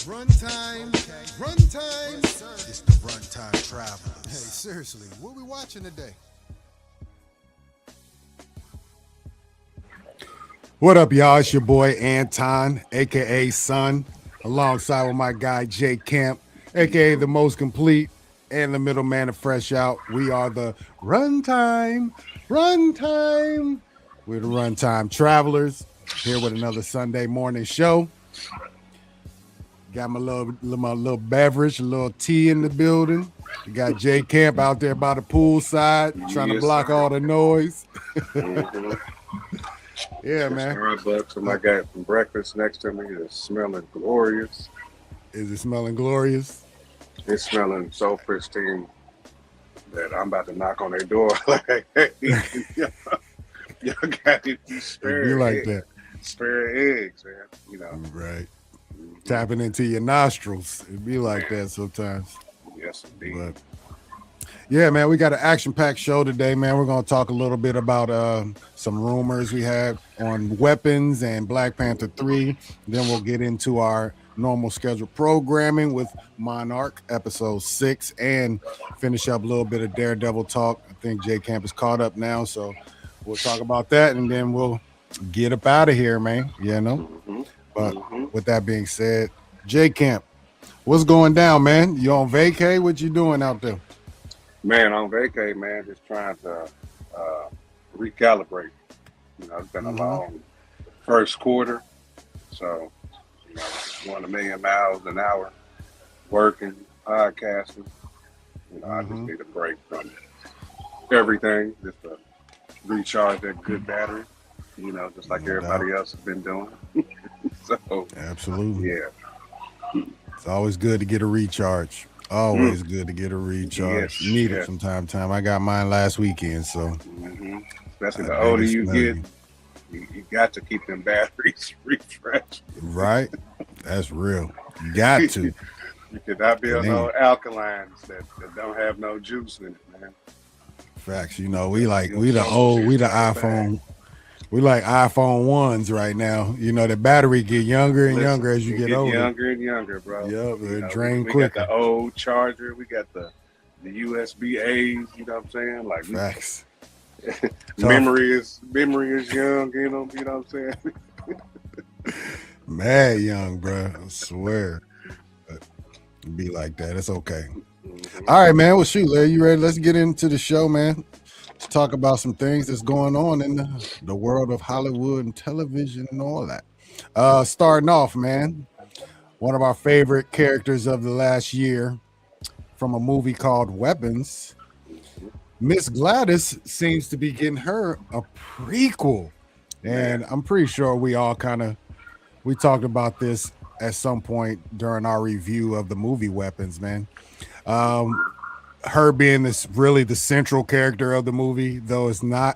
Runtime, runtime. It's the Runtime Travelers. Hey, seriously, what we watching today? What up, y'all? It's your boy Anton, aka Son, alongside with my guy Jay Camp, aka the most complete and the middleman of Fresh Out. We are the Runtime. We're the Runtime Travelers here with another Sunday morning show. Got my little beverage, a little tea in the building. We got Jay Camp out there by the poolside, trying to block all the noise. Yeah, man. Starbucks, and I got some breakfast next to me. It's smelling glorious. Is it smelling glorious? It's smelling so pristine that I'm about to knock on their door. Like, hey, y'all got to spare You like eggs. that, Spare eggs, man. You know. right? Tapping into your nostrils. It'd be like that sometimes. Yes, indeed. But yeah, man, we got an action-packed show today, man. We're going to talk a little bit about some rumors we have on weapons and Black Panther 3. Then we'll get into our normal scheduled programming with Monarch episode 6 and finish up a little bit of Daredevil talk. I think J Camp is caught up now, so we'll talk about that and then we'll get up out of here, man. You know? But with that being said, J Camp, what's going down, man? You on vacay? What you doing out there? Man, on vacay, man, just trying to recalibrate. You know, it's been a long first quarter. So, you know, going a million miles an hour, working, podcasting. You know, I just need a break from everything, just to recharge that good battery, you know, just like everybody else has been doing. So, Absolutely. yeah. It's always good to get a recharge. Always good to get a recharge. Yes, You need it yes. from time to time. I got mine last weekend, so Especially the I older just you smell get, you. you got to keep them batteries refreshed. Right? That's real. You got to. You cannot be on It no alkalines that don't have no juice in it, man. Facts. You know, we the iPhone. We like iPhone 1s right now. You know, the battery get younger and younger as you get older. Younger and younger, bro. Yep, You it know, drain we quicker. got the old charger. We got the USB-A's. You know what I'm saying? Like Facts. memory is young. You know what I'm saying? Mad young, bro. I swear. But it be like that. It's okay. All right, man. Well, shoot, Larry, you ready? Let's get into the show, man. Let's talk about some things that's going on in the world of Hollywood and television and all that. Starting off, man, one of our favorite characters of the last year from a movie called Weapons, Miss Gladys seems to be getting her a prequel. And I'm pretty sure we talked about this at some point during our review of the movie Weapons, man. Her being really the central character of the movie, though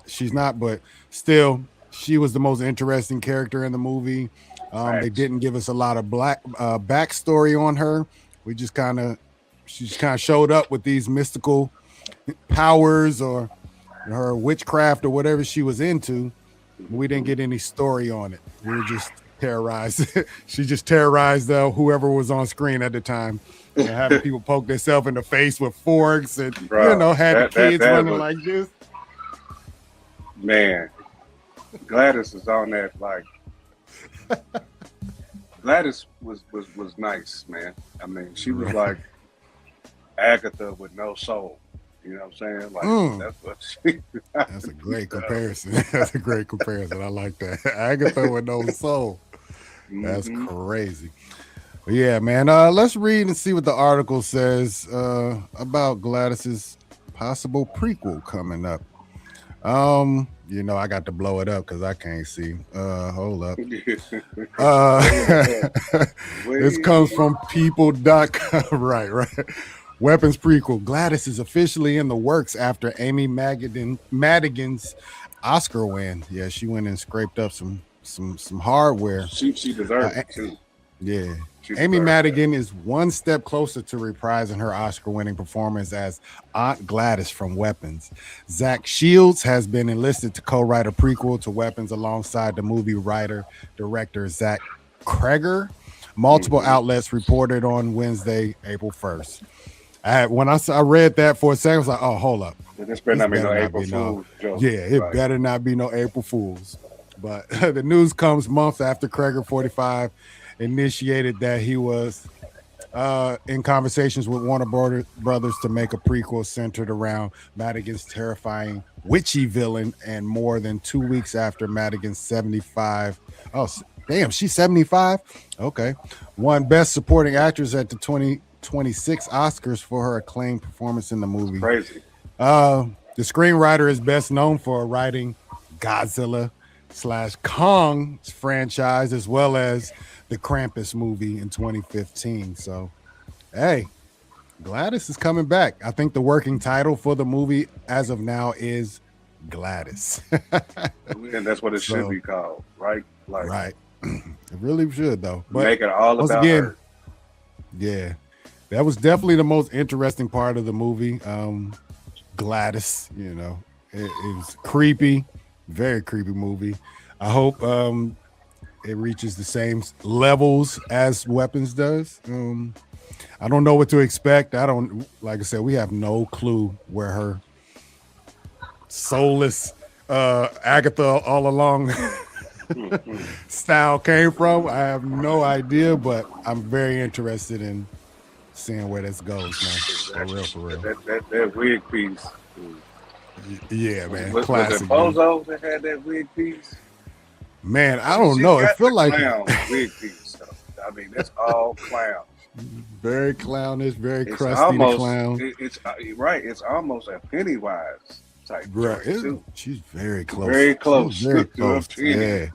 she's not, but still, she was the most interesting character in the movie. They didn't give us a lot of backstory on her. She just kind of showed up with these mystical powers or her witchcraft or whatever she was into. We didn't get any story on it. We were just terrorized. She just terrorized whoever was on screen at the time. And having people poke themselves in the face with forks and had the kids running like this. Man, Gladys is on that. Like Gladys was nice, man. I mean, she was like Agatha with no soul. You know what I'm saying? Like that's what she. That's a great comparison. That's a great comparison. I like that. Agatha with no soul. That's crazy. But yeah, man. Let's read and see what the article says about Gladys's possible prequel coming up. I got to blow it up because I can't see. Hold up. This comes from people.com. Right. Weapons prequel. Gladys is officially in the works after Amy Madigan's Oscar win. Yeah, she went and scraped up some hardware. She deserves it too. Yeah. Amy Madigan is one step closer to reprising her Oscar-winning performance as Aunt Gladys from Weapons. Zach Shields has been enlisted to co-write a prequel to Weapons alongside the movie writer-director Zach Kreger. Multiple outlets reported on Wednesday, April 1st. When I read that for a second, I was like, oh, hold up. This better not be no April Fool's joke. Yeah, it better not be no April Fools. But the news comes months after Kreger 45 initiated that he was in conversations with Warner Brothers to make a prequel centered around Madigan's terrifying witchy villain, and more than 2 weeks after Madigan's 75. Oh, damn, she's 75? Okay. Won Best Supporting Actress at the 2026 Oscars for her acclaimed performance in the movie. Crazy. The screenwriter is best known for writing Godzilla/Kong franchise, as well as the Krampus movie in 2015. So, hey, Gladys is coming back. I think the working title for the movie as of now is Gladys. And that's what it should be called, right? Like, right. It really should, though. But make it all about her. Yeah, that was definitely the most interesting part of the movie. Gladys, you know, it was creepy, very creepy movie. I hope it reaches the same levels as Weapons does. I don't know what to expect. Like I said, we have no clue where her soulless Agatha all along style came from. I have no idea, but I'm very interested in seeing where this goes, man. For real. That wig piece. Yeah, man. Was it Bozo that had that wig piece? Man, I don't know. It feel like clown wig piece. I mean, that's all clown. Very clownish, very crusty clown. It's right. It's almost a Pennywise type. Right. She's very close. Very close. Very close. Yeah.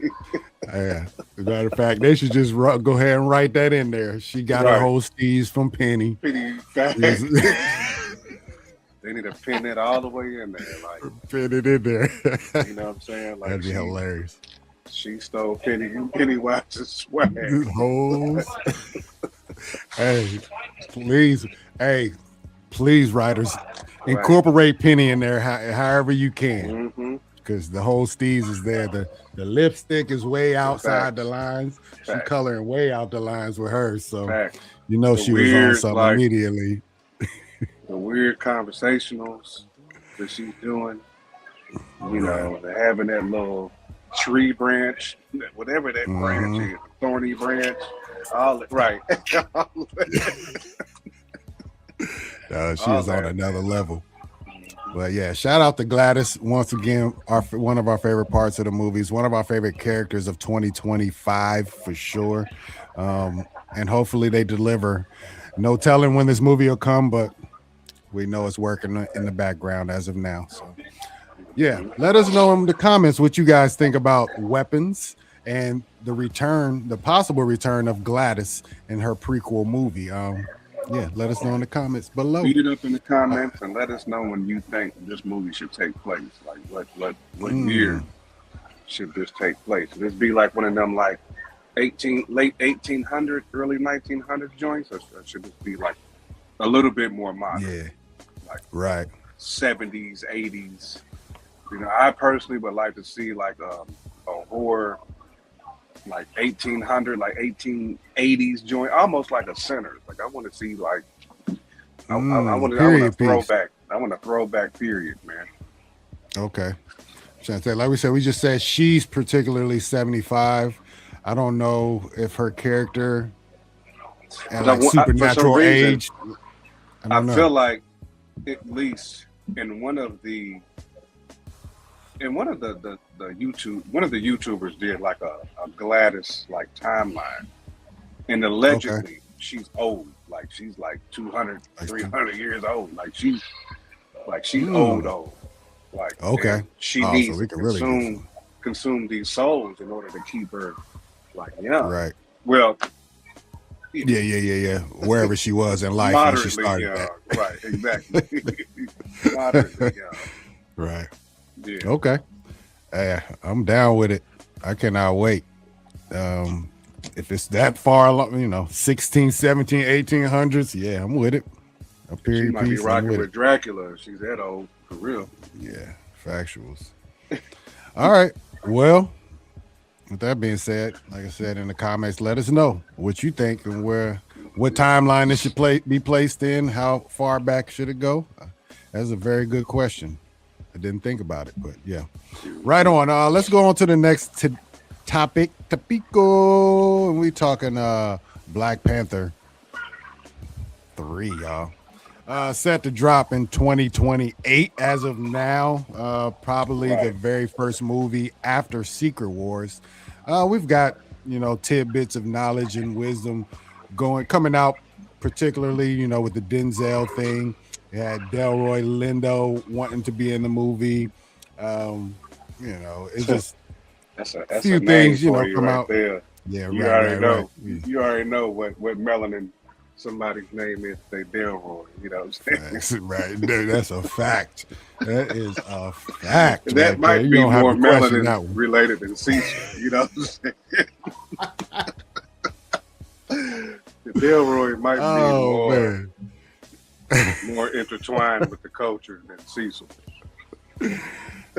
Yeah. As a matter of fact, they should just go ahead and write that in there. She got her whole steez from Penny. They need to pin it all the way in there. Like, pin it in there. You know what I'm saying? Like, that'd be hilarious. She stole Pennywise's swag. Hey, please, writers, incorporate Penny in there however you can, because the whole steez is there. The lipstick is way outside the lines. She coloring way out the lines with hers, so you know she was on something immediately. The weird conversationals that she's doing, you know, having that little tree branch, whatever that branch is, thorny branch, all right. She is on another level. But yeah, shout out to Gladys once again. One of our favorite parts of the movies, one of our favorite characters of 2025 for sure. And hopefully they deliver. No telling when this movie will come, but we know it's working in the background as of now. So yeah, let us know in the comments what you guys think about Weapons and the possible return of Gladys in her prequel movie. Yeah, let us know in the comments below. Beat it up in the comments and let us know when you think this movie should take place. Like what year should this take place? Should this be like one of them like late 1800, early 1900 joints, or should this be like a little bit more modern? Yeah, like 70s, 80s. You know, I personally would like to see like a horror, like 1800, like 1880s joint, almost like a center. Like I want to see like I want to throwback. I want a throwback period, man. Okay. Like we said, we just said she's particularly 75. I don't know if her character and like supernatural age. I feel like at least in one of the YouTubers did like a Gladys like timeline, and allegedly she's old, like she's like 200, 300 years old, like she's old. Like she needs to consume these souls in order to keep her like young. Right. Well. Yeah. Wherever she was in life when she started young. That. Right. Exactly. Moderately young. Right. Yeah. Okay. I'm down with it. I cannot wait. If it's that far along, you know, 16, 17, 1800s, yeah, I'm with it. A period she might piece, be rocking with Dracula. She's that old, for real. Yeah, factuals. All right. Well, with that being said, like I said in the comments, let us know what you think and what timeline this should be placed in. How far back should it go? That's a very good question. I didn't think about it, but yeah. Right on. Let's go on to the next topic. Topico. And we talking Black Panther 3, y'all. Set to drop in 2028 as of now. Probably the very first movie after Secret Wars. We've got, tidbits of knowledge and wisdom coming out, particularly, with the Denzel thing. You had Delroy Lindo wanting to be in the movie. It's just that's a few a things, come right out there. Yeah, you already know. You already know what melanin somebody's name is. They Delroy. You know what I'm saying? Right. That's a fact. That is a fact. That might be more melanin related than Cecil. You know what I'm saying? Delroy might be more intertwined with the culture than Cecil.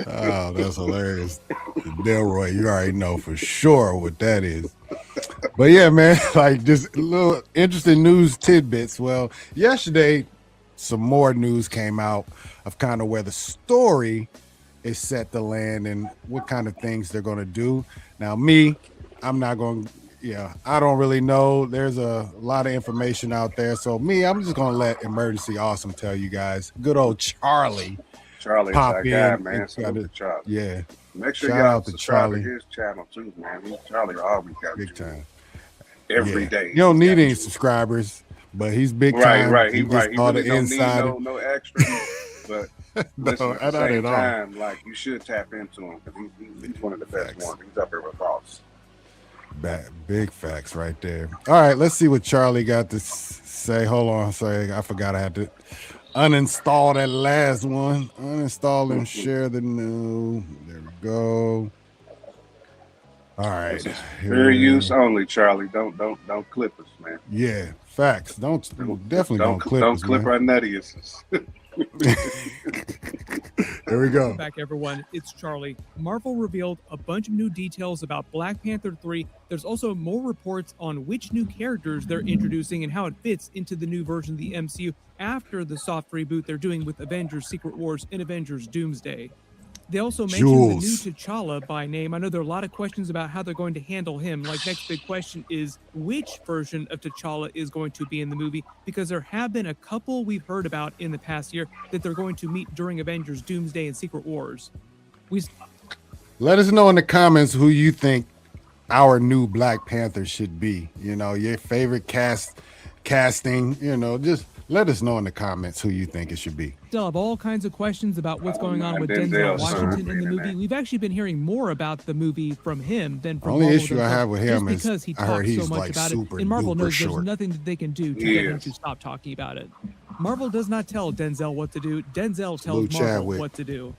Oh, that's hilarious. Delroy, you already know for sure what that is. But yeah, man, like just a little interesting news tidbits. Well, yesterday, some more news came out of kind of where the story is set to land and what kind of things they're going to do. Now, I'm not going to, I don't really know. There's a lot of information out there. So I'm just going to let Emergency Awesome tell you guys. Good old Charlie's that guy, man. Charlie. Yeah. Make sure y'all subscribe to his channel too, man. Charlie always got big time. Every day. You don't need any subscribers, but he's big time. Right. He really all the don't inside. need no extra. But listen, at the same time, like you should tap into him because he's one of the best ones. He's up here with Ross. Big facts right there. All right, let's see what Charlie got to say. Hold on, sorry, I forgot I had to uninstall that last one. Uninstall and share the new. There we go. All right. Fair use only, Charlie. Don't clip us, man. Yeah, facts. Don't clip us. Don't clip our nuttiesses. There we go. Welcome back, everyone. It's Charlie. Marvel revealed a bunch of new details about Black Panther 3. There's also more reports on which new characters they're introducing and how it fits into the new version of the MCU after the soft reboot they're doing with Avengers Secret Wars and Avengers Doomsday. They also mentioned the new T'Challa by name. I know there are a lot of questions about how they're going to handle him. Like, next big question is which version of T'Challa is going to be in the movie, because there have been a couple we've heard about in the past year that they're going to meet during Avengers Doomsday and Secret Wars. Let us know in the comments who you think our new Black Panther should be. Your favorite casting, just let us know in the comments who you think it should be. Still have all kinds of questions about what's going on with Denzel Washington in the movie. We've actually been hearing more about the movie from him than from Marvel. The only issue I have with him is because he talks so much about it. And Marvel knows there's nothing that they can do to get him to stop talking about it. Marvel does not tell Denzel what to do. Denzel tells Marvel what to do.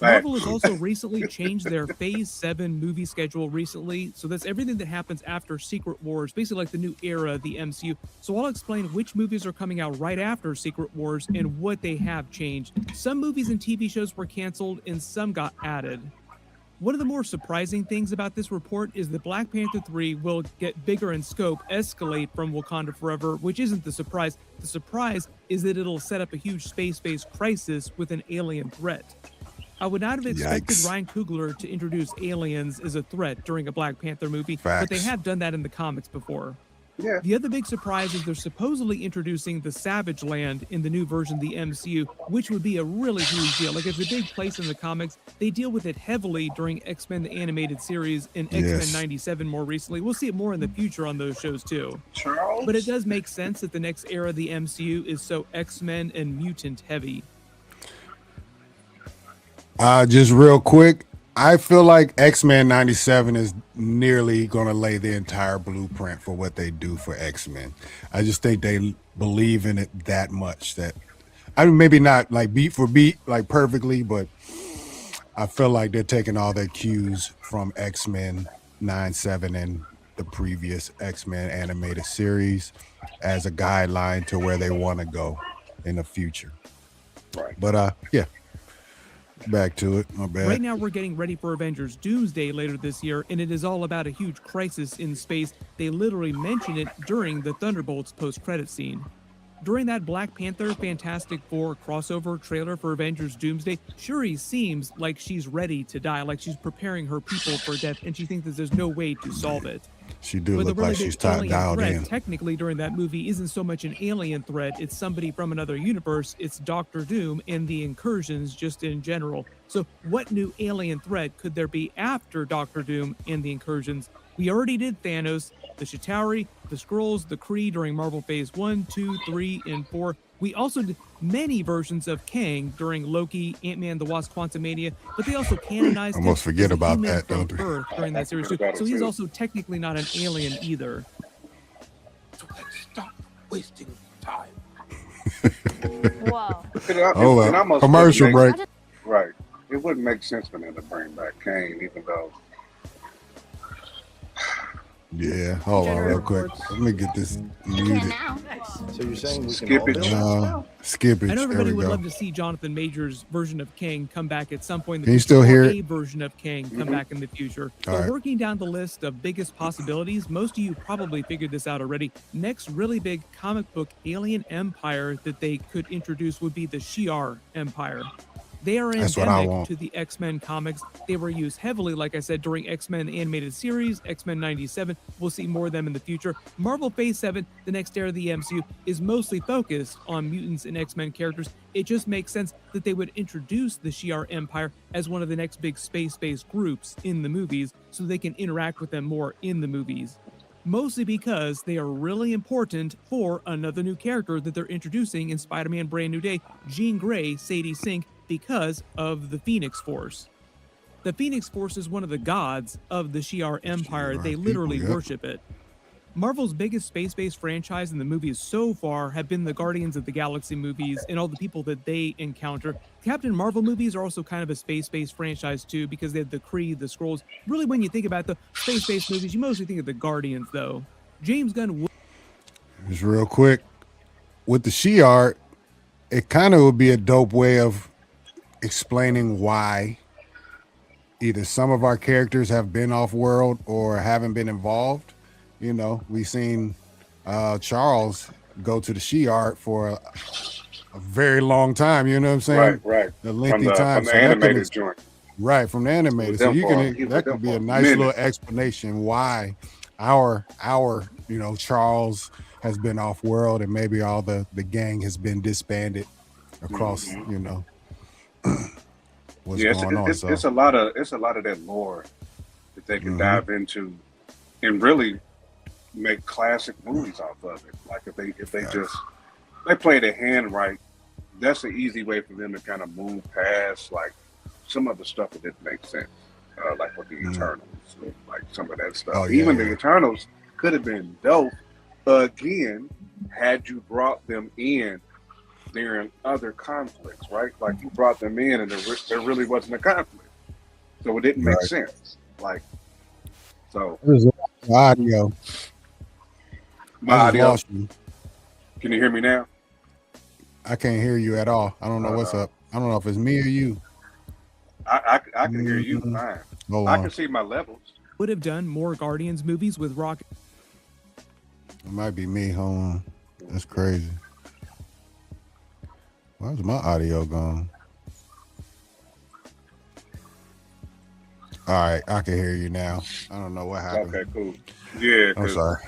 Marvel has also recently changed their Phase 7 movie schedule recently, so that's everything that happens after Secret Wars, basically like the new era of the MCU. So I'll explain which movies are coming out right after Secret Wars and what they have changed. Some movies and TV shows were canceled and some got added. One of the more surprising things about this report is that Black Panther 3 will get bigger in scope, escalate from Wakanda Forever, which isn't the surprise. The surprise is that it'll set up a huge space-based crisis with an alien threat. I would not have expected Ryan Coogler to introduce aliens as a threat during a Black Panther movie, but they have done that in the comics before. Yeah. The other big surprise is they're supposedly introducing the Savage Land in the new version of the MCU, which would be a really huge deal. Like, it's a big place in the comics. They deal with it heavily during X-Men the Animated Series and X-Men 97 more recently. We'll see it more in the future on those shows too. Charles? But it does make sense that the next era of the MCU is so X-Men and mutant heavy. Just real quick, I feel like X-Men 97 is nearly going to lay the entire blueprint for what they do for X-Men. I just think they believe in it that much that, I mean, maybe not like beat for beat, like perfectly, but I feel like they're taking all their cues from X-Men 97 and the previous X-Men animated series as a guideline to where they want to go in the future. Right. But yeah. Back to it. My bad. Right now, we're getting ready for Avengers Doomsday later this year, and it is all about a huge crisis in space. They literally mention it during the Thunderbolts post-credit scene. During that Black Panther Fantastic Four crossover trailer for Avengers Doomsday, Shuri seems like she's ready to die, like she's preparing her people for death, and she thinks that there's no way to solve it. She do But look the really like she's big dialed threat, in. technically, during that movie isn't so much an alien threat. It's somebody from another universe. It's Doctor Doom and the Incursions just in general. So what new alien threat could there be after Doctor Doom and the Incursions? We already did Thanos, the Chitauri, the Skrulls, the Kree during Marvel Phase 1, 2, 3, and 4. We also did many versions of Kang during Loki, Ant-Man, the Wasp, Quantumania, but they also canonized him Almost forget as a about human that, from don't they? Earth during that series too. So he's also technically not an alien either. So let's stop wasting time. Whoa. Hold up. Commercial break. Right. It wouldn't make sense for them to bring back Kane, even though. Yeah, hold on real quick. Let me get this muted. So you're saying we Skip can all it. build? Skip it. I know There everybody we would go. love to see Jonathan Majors' version of Kang come back at some point in the Can you future, still hear or it? a version of Kang come back in the future. All So right. working down the list of biggest possibilities, most of you probably figured this out already. Next really big comic book alien empire that they could introduce would be the Shi'ar Empire. They are That's what I endemic want. to the X-Men comics. They were used heavily, like I said, during X-Men animated series, X-Men 97. We'll see more of them in the future. Marvel Phase 7, the next era of the MCU, is mostly focused on mutants and X-Men characters. It just makes sense that they would introduce the Shi'ar Empire as one of the next big space-based groups in the movies so they can interact with them more in the movies. Mostly because they are really important for another new character that they're introducing in Spider-Man Brand New Day, Jean Grey, Sadie Sink, because of the Phoenix Force. The Phoenix Force is one of the gods of the Shi'ar Empire. Shi'ar They people, literally yep. worship it. Marvel's biggest space-based franchise in the movies so far have been the Guardians of the Galaxy movies and all the people that they encounter. Captain Marvel movies are also kind of a space-based franchise too, because they have the Kree, the Skrulls. Really, when you think about the space-based movies, you mostly think of the Guardians, though. James Gunn Just real quick. With the Shi'ar, it kind of would be a dope way of explaining why either some of our characters have been off world or haven't been involved. You know, we've seen Charles go to the Shi'ar for a very long time, you know what I'm saying? Right. A lengthy From time. the So that could animated ex- joint. right, from the animated. So you can that could be a nice little explanation why our Charles has been off world and maybe all the gang has been disbanded across, what's going on. So It's a lot of that lore that they can dive into and really make classic movies off of it. Like if they just play their hand right, that's an easy way for them to kind of move past like some of the stuff that didn't make sense. Like with the Eternals, like some of that stuff. Oh, yeah, Even yeah. the Eternals could have been dope again had you brought them in during other conflicts, right? Like you brought them in and there really wasn't a conflict, so it didn't make Right. sense. Like so, there's audio. my I just audio. lost you. Can you hear me now? I can't hear you at all. I don't know what's up. I don't know if it's me or you. I can hear you fine. Hold I on. can see my levels. would have done more Guardians movies with Rocket. It might be me. Hold on. That's crazy. Why's my audio gone? All right, I can hear you now. I don't know what happened. Okay, cool. Yeah, I'm 'cause, sorry.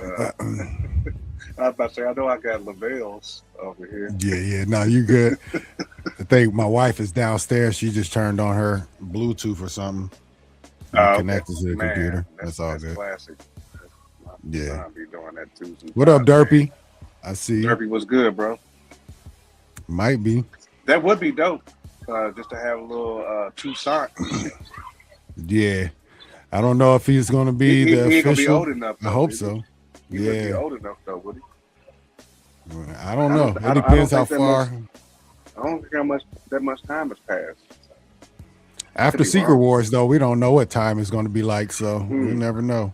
I was about to say, I know I got Lavelles over here. Yeah. No, you good. I think my wife is downstairs. She just turned on her Bluetooth or something. Okay. Connected to the Man, computer. That's all good. Classic. My Yeah. son be doing that too. What up, sometimes, Derpy? man. I see you. Derpy was good, bro. Might be. That would be dope. Just to have a little Toussaint. Yeah. I don't know if he's going to be he the ain't gonna be official. old enough. I though, hope is so. He would be Yeah. old enough though, would he? I don't know. I It don't depends how think that far. I don't think that much time has passed. After Could be Secret wrong. Wars, though, we don't know what time it's going to be like, so we Hmm. never know.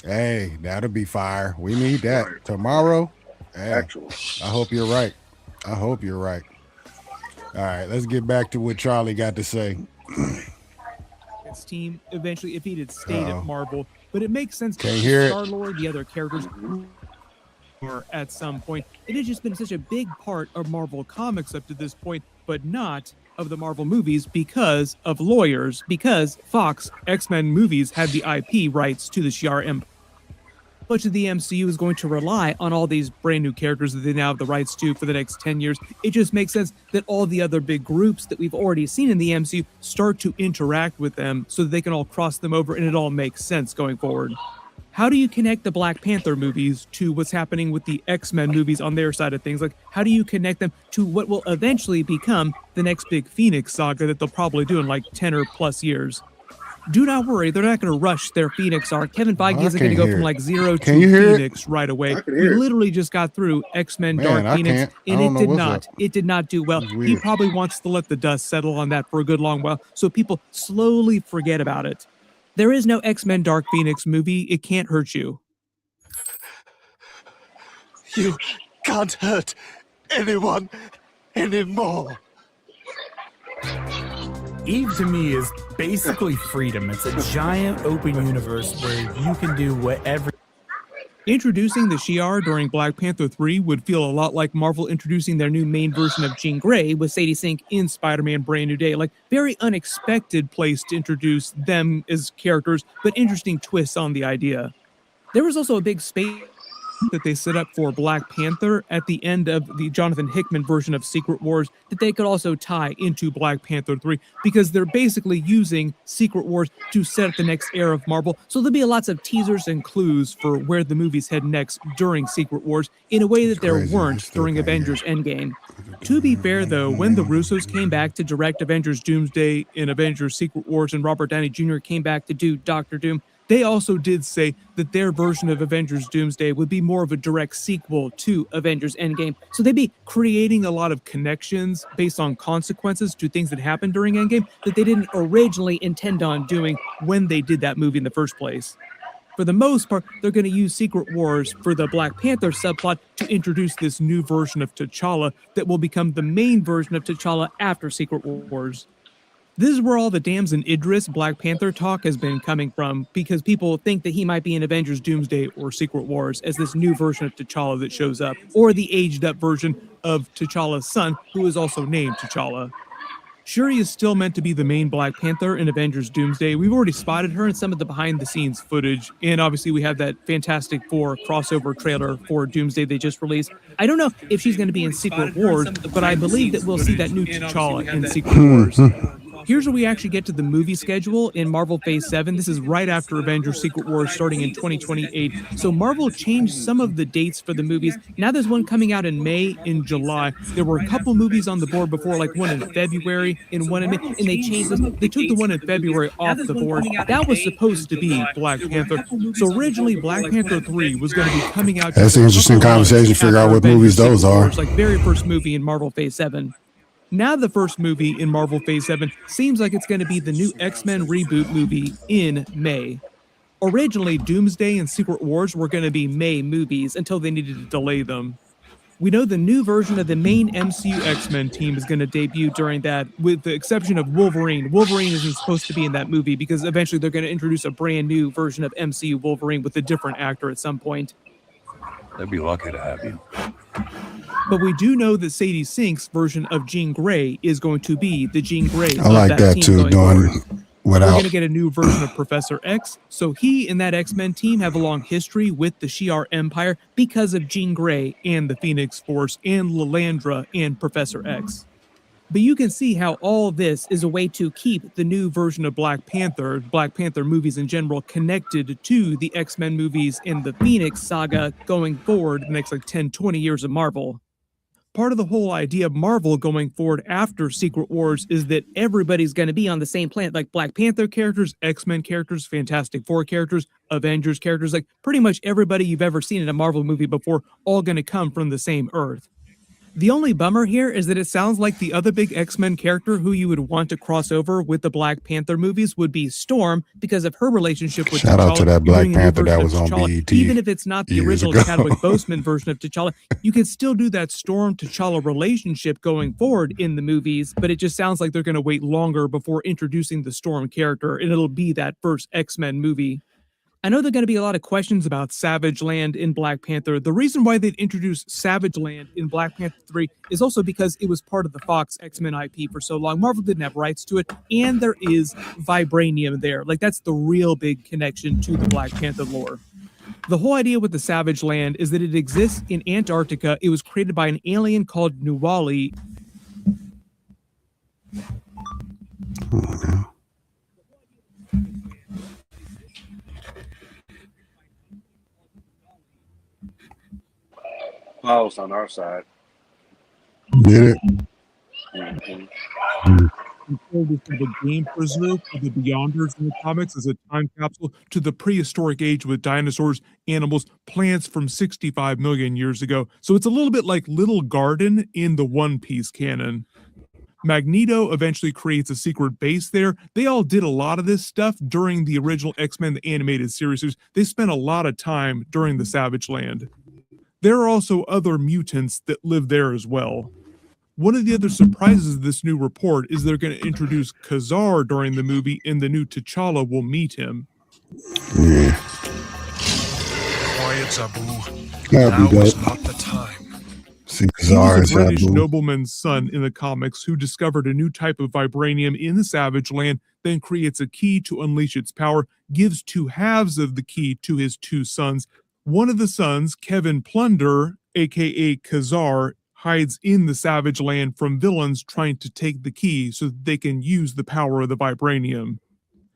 Hey, that'll be fire. We need that Right. tomorrow. Hey, Actual. I hope you're right. I hope you're right. All right, let's get back to what Charlie got to say. Its team eventually, if he'd stayed at Marvel, but it makes sense. Can't hear it. Star-Lord, the other characters, or at some point, it has just been such a big part of Marvel Comics up to this point, but not of the Marvel movies because of lawyers, because Fox X-Men movies had the IP rights to the Shi'ar Empire. Much of the MCU is going to rely on all these brand new characters that they now have the rights to for the next 10 years. It just makes sense that all the other big groups that we've already seen in the MCU start to interact with them so that they can all cross them over and it all makes sense going forward. How do you connect the Black Panther movies to what's happening with the X-Men movies on their side of things? Like, how do you connect them to what will eventually become the next big Phoenix saga that they'll probably do in like 10 or plus years? Do not worry, they're not going to rush their Phoenix arc. Kevin Feige isn't going to go from like 0 to Phoenix right away. We literally just got through X-Men Dark Phoenix, and it did not do well. He probably wants to let the dust settle on that for a good long while so people slowly forget about it. There is no X-Men Dark Phoenix movie. It can't hurt you. You can't hurt anyone anymore. Eve to me is basically freedom. It's a giant open universe where you can do whatever. Introducing the Shi'ar during Black Panther 3 would feel a lot like Marvel introducing their new main version of Jean Grey with Sadie Sink in Spider-Man Brand New Day. Like, very unexpected place to introduce them as characters, but interesting twists on the idea. There was also a big space that they set up for Black Panther at the end of the Jonathan Hickman version of Secret Wars that they could also tie into Black Panther 3 because they're basically using Secret Wars to set up the next era of Marvel. So there'll be lots of teasers and clues for where the movies head next during Secret Wars in a way that there weren't during Avengers Endgame. To be fair, though, when the Russos came back to direct Avengers Doomsday and Avengers Secret Wars and Robert Downey Jr. came back to do Doctor Doom, they also did say that their version of Avengers Doomsday would be more of a direct sequel to Avengers Endgame. So they'd be creating a lot of connections based on consequences to things that happened during Endgame that they didn't originally intend on doing when they did that movie in the first place. For the most part, they're going to use Secret Wars for the Black Panther subplot to introduce this new version of T'Challa that will become the main version of T'Challa after Secret Wars. This is where all the Damson Idris Black Panther talk has been coming from because people think that he might be in Avengers Doomsday or Secret Wars as this new version of T'Challa that shows up, or the aged up version of T'Challa's son, who is also named T'Challa. Shuri is still meant to be the main Black Panther in Avengers Doomsday. We've already spotted her in some of the behind-the-scenes footage, and obviously we have that Fantastic Four crossover trailer for Doomsday they just released. I don't know if she's going to be in Secret Wars, but I believe that we'll see that new T'Challa in Secret Wars. Here's where we actually get to the movie schedule in Marvel Phase 7. This is right after Avengers Secret Wars starting in 2028. So Marvel changed some of the dates for the movies. Now there's one coming out in May, in July. There were a couple movies on the board before, like one in February and one in May, and they changed this. They took the one in February off the board. That was supposed to be Black Panther. So originally Black Panther 3 was going to be coming out. That's an interesting conversation to figure out what movies those are. Like very first movie in Marvel Phase 7. Now the first movie in Marvel Phase 7 seems like it's going to be the new X-Men reboot movie in May. Originally, Doomsday and Secret Wars were going to be May movies until they needed to delay them. We know the new version of the main MCU X-Men team is going to debut during that, with the exception of Wolverine. Wolverine isn't supposed to be in that movie because eventually they're going to introduce a brand new version of MCU Wolverine with a different actor at some point. They'd be lucky to have you. But we do know that Sadie Sink's version of Jean Grey is going to be the Jean Grey. I like that too, doing We're going to get a new version of Professor X. So he and that X-Men team have a long history with the Shi'ar Empire because of Jean Grey and the Phoenix Force and Lilandra and Professor X. But you can see how all this is a way to keep the new version of Black Panther movies in general, connected to the X-Men movies and the Phoenix saga going forward the next 10, 20 years of Marvel. Part of the whole idea of Marvel going forward after Secret Wars is that everybody's going to be on the same planet, like Black Panther characters, X-Men characters, Fantastic Four characters, Avengers characters, like pretty much everybody you've ever seen in a Marvel movie before, all going to come from the same Earth. The only bummer here is that it sounds like the other big X-Men character who you would want to cross over with the Black Panther movies would be Storm because of her relationship with Shout T'Challa. out to that Black Panther that was on BET. Even if it's not the original ago. Chadwick Boseman version of T'Challa, you can still do that Storm-T'Challa relationship going forward in the movies, but it just sounds like they're going to wait longer before introducing the Storm character, and it'll be that first X-Men movie. I know there are going to be a lot of questions about Savage Land in Black Panther. The reason why they'd introduced Savage Land in Black Panther 3 is also because it was part of the Fox X-Men IP for so long. Marvel didn't have rights to it, and there is vibranium there. Like, that's the real big connection to the Black Panther lore. The whole idea with the Savage Land is that it exists in Antarctica. It was created by an alien called Nuwali. Pause on our side. Get it? The game preserved for the Beyonders in the comics as a time capsule to the prehistoric age with dinosaurs, animals, plants from 65 million years ago. So it's a little bit like Little Garden in the One Piece canon. Magneto eventually creates a secret base there. They all did a lot of this stuff during the original X-Men the animated series. They spent a lot of time during the Savage Land. There are also other mutants that live there as well. One of the other surprises of this new report is they're going to introduce Khazar during the movie, and the new T'Challa will meet him. Yeah. Quiet, Zabu. That'd Now be is dope. not the time. See He Khazar was and a British Sabu. nobleman's son in the comics who discovered a new type of vibranium in the Savage Land, then creates a key to unleash its power, gives 2 halves of the key to his 2 sons. One of the sons, Kevin Plunder, aka Khazar, hides in the Savage Land from villains trying to take the key so that they can use the power of the vibranium.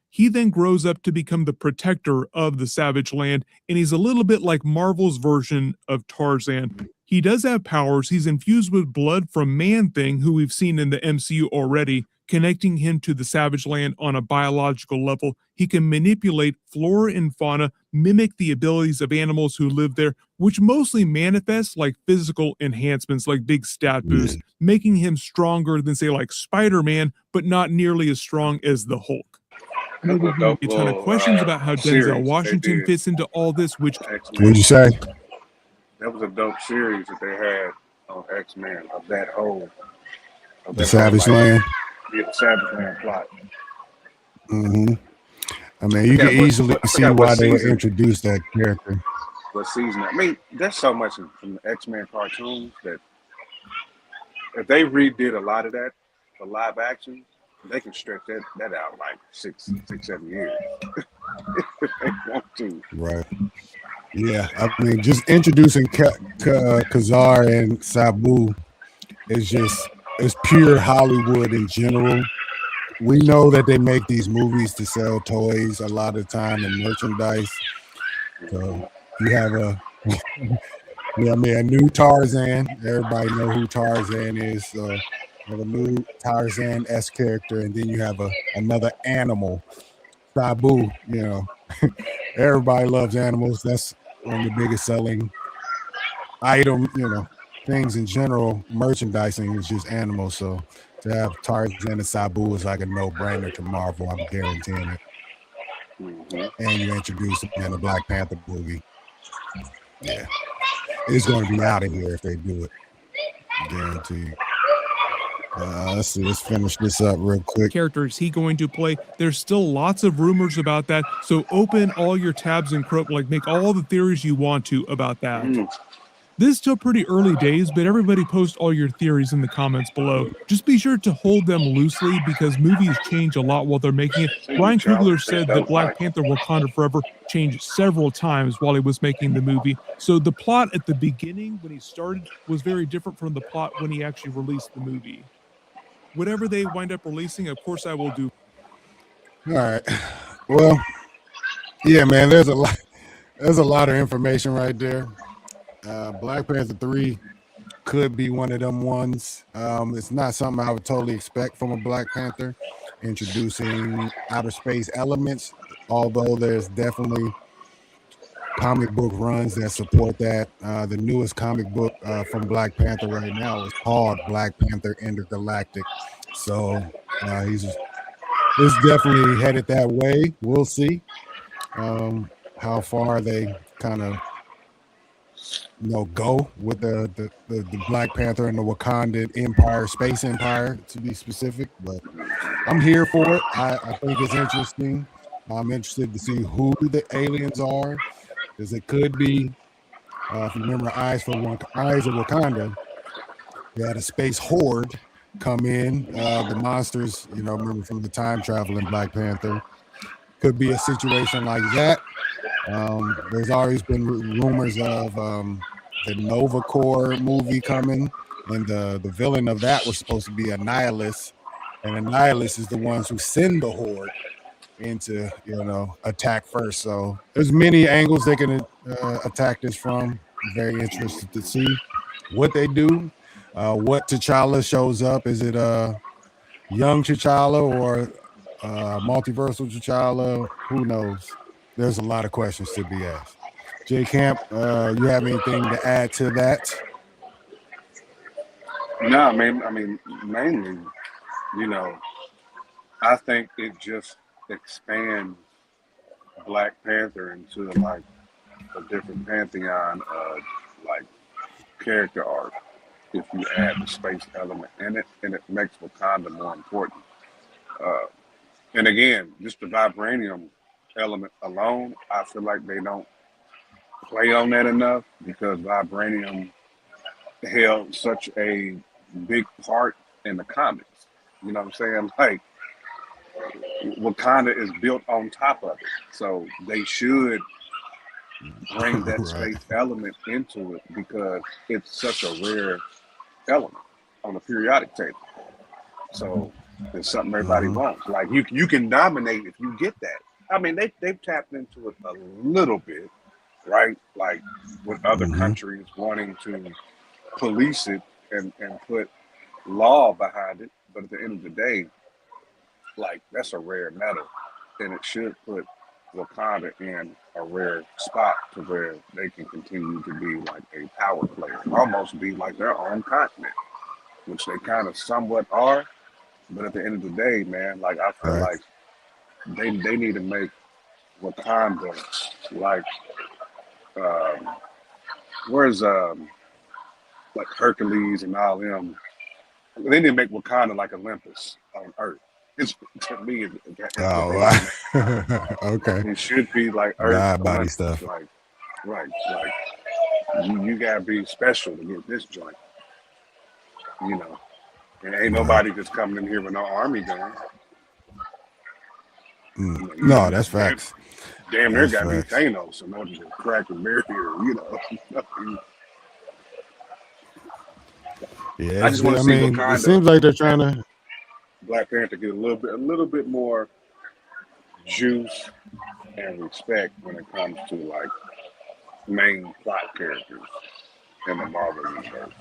He then grows up to become the protector of the Savage Land, and he's a little bit like Marvel's version of Tarzan. He does have powers. He's infused with blood from Man-Thing, who we've seen in the MCU already, connecting him to the Savage Land on a biological level. He can manipulate flora and fauna, mimic the abilities of animals who live there, which mostly manifests like physical enhancements, like big stat boosts, making him stronger than, say, like Spider-Man, but not nearly as strong as the Hulk. There's a ton of questions about how Denzel Washington fits into all this, which... What'd you say? That was a dope series that they had on X-Men of that whole... The Savage Land? Yeah, the Savage Land plot. Mm-hmm. I mean, you can easily see why they would introduce that character. What season? I mean, there's so much from the X-Men cartoons that if they redid a lot of that for live action, they can stretch that out like 6, 7 years. If they want to. Right. Yeah, I mean, just introducing Khazar and Sabu is it's pure Hollywood in general. We know that they make these movies to sell toys a lot of the time and merchandise. So you have a new Tarzan. Everybody know who Tarzan is. So you have a new Tarzan-esque character, and then you have another animal, Sabu. You know, everybody loves animals. That's one of the biggest selling item, things in general. Merchandising is just animals. So to have Tarzan and Sabu is like a no-brainer to Marvel. I'm guaranteeing it. Mm-hmm. And you introduce them in the Black Panther movie. Yeah, it's going to be out of here if they do it. Guaranteed. Let's finish this up real quick. Character is he going to play? There's still lots of rumors about that. So open all your tabs and make all the theories you want to about that. This is still pretty early days, but everybody post all your theories in the comments below. Just be sure to hold them loosely because movies change a lot while they're making it. Ryan Coogler said that Black Panther Wakanda Forever changed several times while he was making the movie. So the plot at the beginning when he started was very different from the plot when he actually released the movie. Whatever they wind up releasing, of course I will do. All right. Well, yeah, man, there's a lot of information right there. Black Panther 3 could be one of them ones. It's not something I would totally expect from a Black Panther, introducing outer space elements, although there's definitely comic book runs that support that. The newest comic book from Black Panther right now is called Black Panther Intergalactic. So it's definitely headed that way. We'll see how far they kind of go with the Black Panther and the Wakandan Empire, Space Empire to be specific. But I'm here for it. I think it's interesting. I'm interested to see who the aliens are, because it could be, if you remember Eyes of Wakanda, they had a space horde come in. The monsters, remember from the time travel in Black Panther. Could be a situation like that. There's always been rumors of the Nova Corps movie coming, and the villain of that was supposed to be a nihilist, and a nihilist is the ones who send the horde into attack first. So there's many angles they can attack this from. I'm very interested to see what they do. What T'Challa shows up. Is it young T'Challa or multiversal T'Challa? Who knows? There's a lot of questions to be asked. J Camp, you have anything to add to that? No, I mean, mainly, I think it just expands Black Panther into like a different pantheon of like character arc. If you add the space element in it, and it makes Wakanda more important. And again, just the vibranium element alone, I feel like they don't play on that enough, because vibranium held such a big part in the comics. You know what I'm saying? Like, Wakanda is built on top of it, so they should bring that space element into it, because it's such a rare element on the periodic table. So it's something everybody wants. Like, you can dominate if you get that. I mean, they've tapped into it a little bit, right? Like with other countries wanting to police it and put law behind it. But at the end of the day, like, that's a rare metal, and it should put Wakanda in a rare spot to where they can continue to be like a power player, almost be like their own continent, which they kind of somewhat are. But at the end of the day, man, like, I feel like they need to make Wakanda like where's like Hercules and all them. They need to make Wakanda like Olympus on Earth. It's, to me, okay. It should be like Earth body stuff. Like, right, like you gotta be special to get this joint. And ain't nobody just coming in here with no army gun. No, that's facts. Damn, there got to be Thanos in order to crack the barrier, Yeah, I just want to see Wakanda. It seems like they're trying to Black Panther get a little bit more juice and respect when it comes to like main plot characters in the Marvel universe.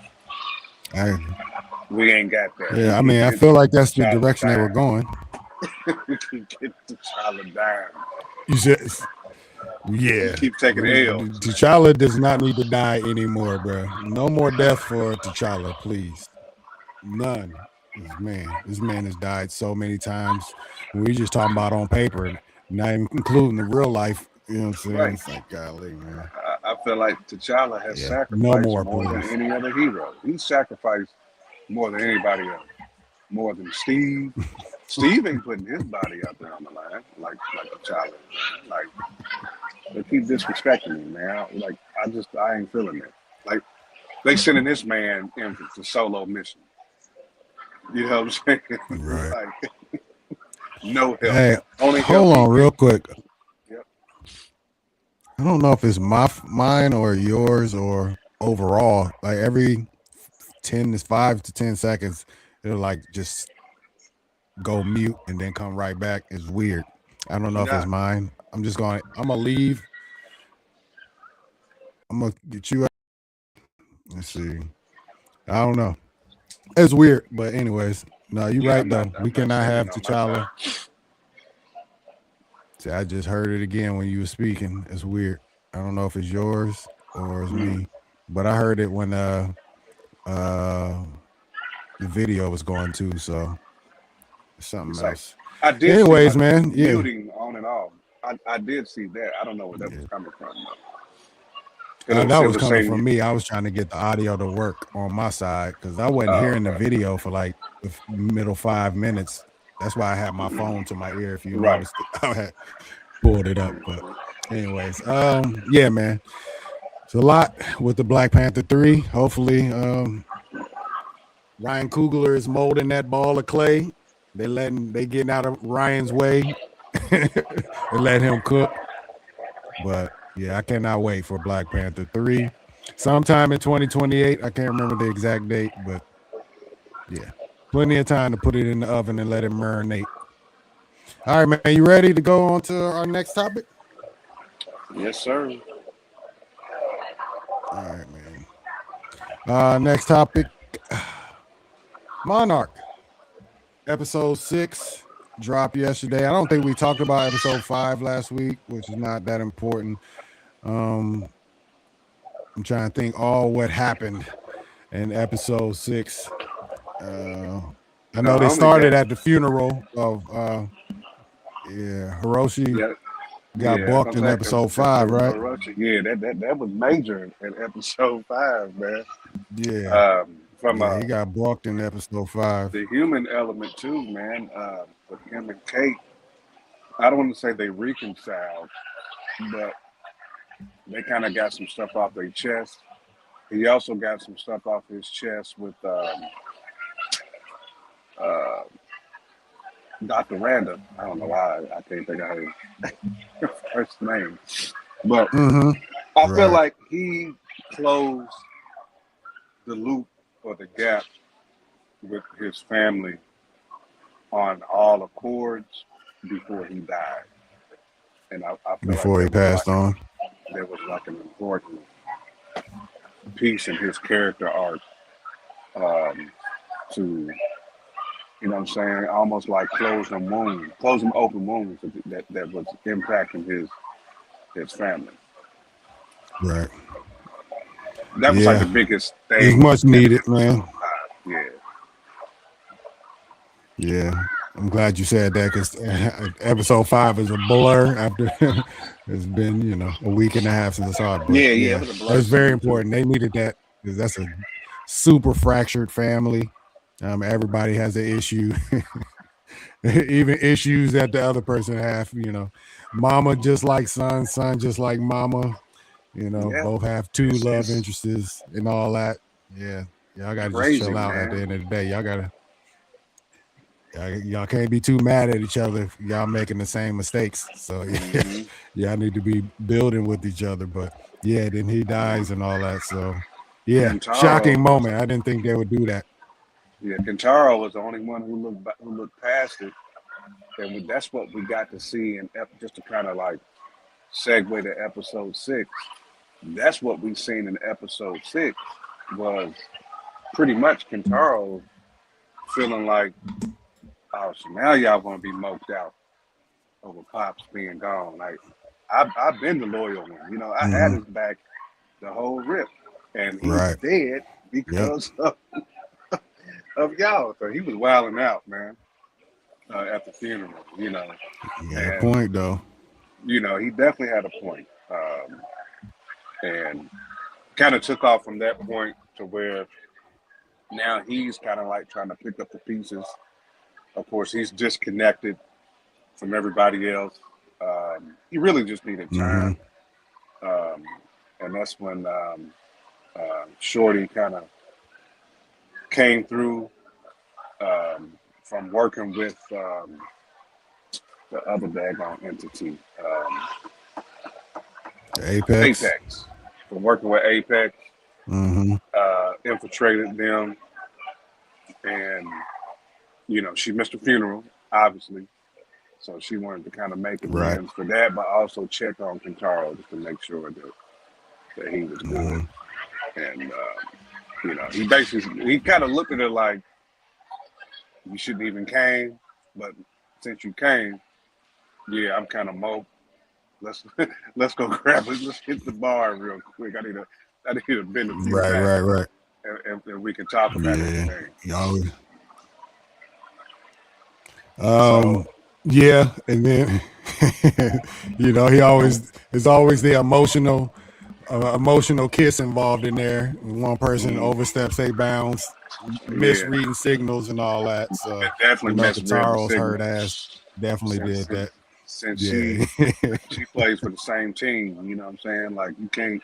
We ain't got that. Yeah, I feel like that's the direction they were going. We can get T'Challa down. You said, yeah. Keep taking L's. T'Challa does not need to die anymore, bro. No more death for T'Challa, please. None. This man has died so many times. We just talking about on paper, not even including the real life. You know what I'm saying? Right. It's like, golly, man. I feel like T'Challa has sacrificed more than any other hero. He's sacrificed more than anybody else. More than Steve. Steve ain't putting his body out there on the line like T'Challa. Like, they keep disrespecting me, man. Like, I ain't feeling it. Like, they sending this man in for solo mission. You know what I'm saying? Right. Like, no help. Hey, Only hold on real quick. Yep. I don't know if it's mine or yours or overall. Like, every 5 to 10 seconds, it'll like just go mute and then come right back. It's weird. I don't know if it's mine. I'm gonna leave. I'm gonna get you out. Let's see. I don't know. It's weird, but anyways, no, you're right though. We cannot have T'Challa. See, I just heard it again when you were speaking. It's weird. I don't know if it's yours or it's me, but I heard it when the video was going too. So something It's else. I did Anyways, see man, yeah. muting on and off. I did see that. I don't know where that was coming from. Though. That was coming from me. I was trying to get the audio to work on my side because I wasn't hearing the video for like the middle 5 minutes. That's why I had my phone to my ear. If you noticed it, I had pulled it up. But anyways, yeah, man. It's a lot with the Black Panther 3. Hopefully, Ryan Coogler is molding that ball of clay. They getting out of Ryan's way and let him cook. But yeah, I cannot wait for Black Panther 3. Sometime in 2028. I can't remember the exact date, but yeah, plenty of time to put it in the oven and let it marinate. All right, man, you ready to go on to our next topic? Yes, sir. All right, man. Next topic. Monarch. Episode 6 dropped yesterday. I don't think we talked about episode 5 last week, which is not that important. I'm trying to think all what happened in episode 6. I know they started at the funeral of Hiroshi got booked in episode 5, right? Hiroshi. Yeah, that was major in episode 5, man. Yeah. He got booked in episode 5. The human element too, man. With him and Kate, I don't want to say they reconciled, but they kind of got some stuff off their chest. He also got some stuff off his chest with Dr. Randa. I don't know why I can't think of her first name, but I feel like he closed the loop or the gap with his family on all accords before he died, and I feel before he passed on. There was like an important piece in his character arc to, you know what I'm saying, almost like close them open wounds that was impacting his family. Right. That was like the biggest thing. It's much needed, man. Yeah. Yeah. I'm glad you said that because episode 5 is a blur after it's been, a week and a half since I saw it. But yeah. It was a blur. That's very important. They needed that because that's a super fractured family. Everybody has an issue, even issues that the other person have. Mama just like son just like mama. Both have 2 love interests and all that. Yeah, y'all gotta just chill out at the end of the day. Y'all can't be too mad at each other if y'all making the same mistakes. So y'all need to be building with each other. But yeah, then he dies and all that. So yeah, shocking moment. I didn't think they would do that. Yeah, Kentaro was the only one who looked past it, and that's what we got to see. And just to kind of like segue to episode 6, that's what we seen in episode 6 was pretty much Kentaro feeling like, oh, so now y'all want to be moped out over Pops being gone. Like I've been the loyal one, I had his back the whole rip, and he's dead because of y'all. So he was wilding out, man, at the funeral. He had a point though. He definitely had a point, and kind of took off from that point to where now he's kind of like trying to pick up the pieces. Of course, he's disconnected from everybody else. He really just needed time. And that's when Shorty kind of came through from working with the other daggone entity. Apex. From working with Apex. Infiltrated them. And she missed the funeral, obviously. So she wanted to kind of make amends for that, but also check on Kentaro just to make sure that he was good. And, he kind of looked at it like, you shouldn't even came, but since you came, yeah, I'm kind of moped. let's go grab it. Let's hit the bar real quick. I need to bend a few Right. and we can talk about everything. So, yeah, and then he always there's always the emotional kiss involved in there. One person oversteps their bounds, misreading signals and all that. So it definitely Kataro's herd ass definitely did that. Since she plays for the same team, you know what I'm saying? Like you can't.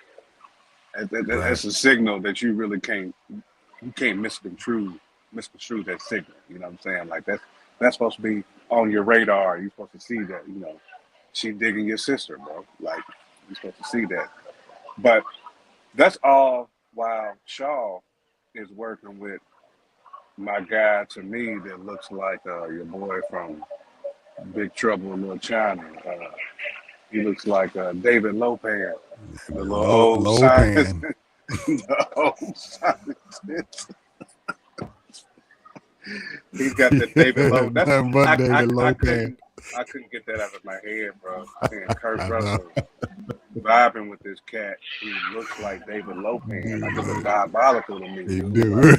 That's a signal that you really can't. You can't misconstrue that signal. You know what I'm saying? Like that's supposed to be on your radar. You're supposed to see that. She digging your sister, bro. Like you're supposed to see that. But that's all while Shaw is working with my guy to me that looks like your boy from Big Trouble in Little China. He looks like David Lopan, the little old scientist. The old scientist. He's got that David Lopan. I couldn't get that out of my head, bro. And Kurt Russell vibing with this cat who looks like David Lopan. Like it's diabolical to me. He do.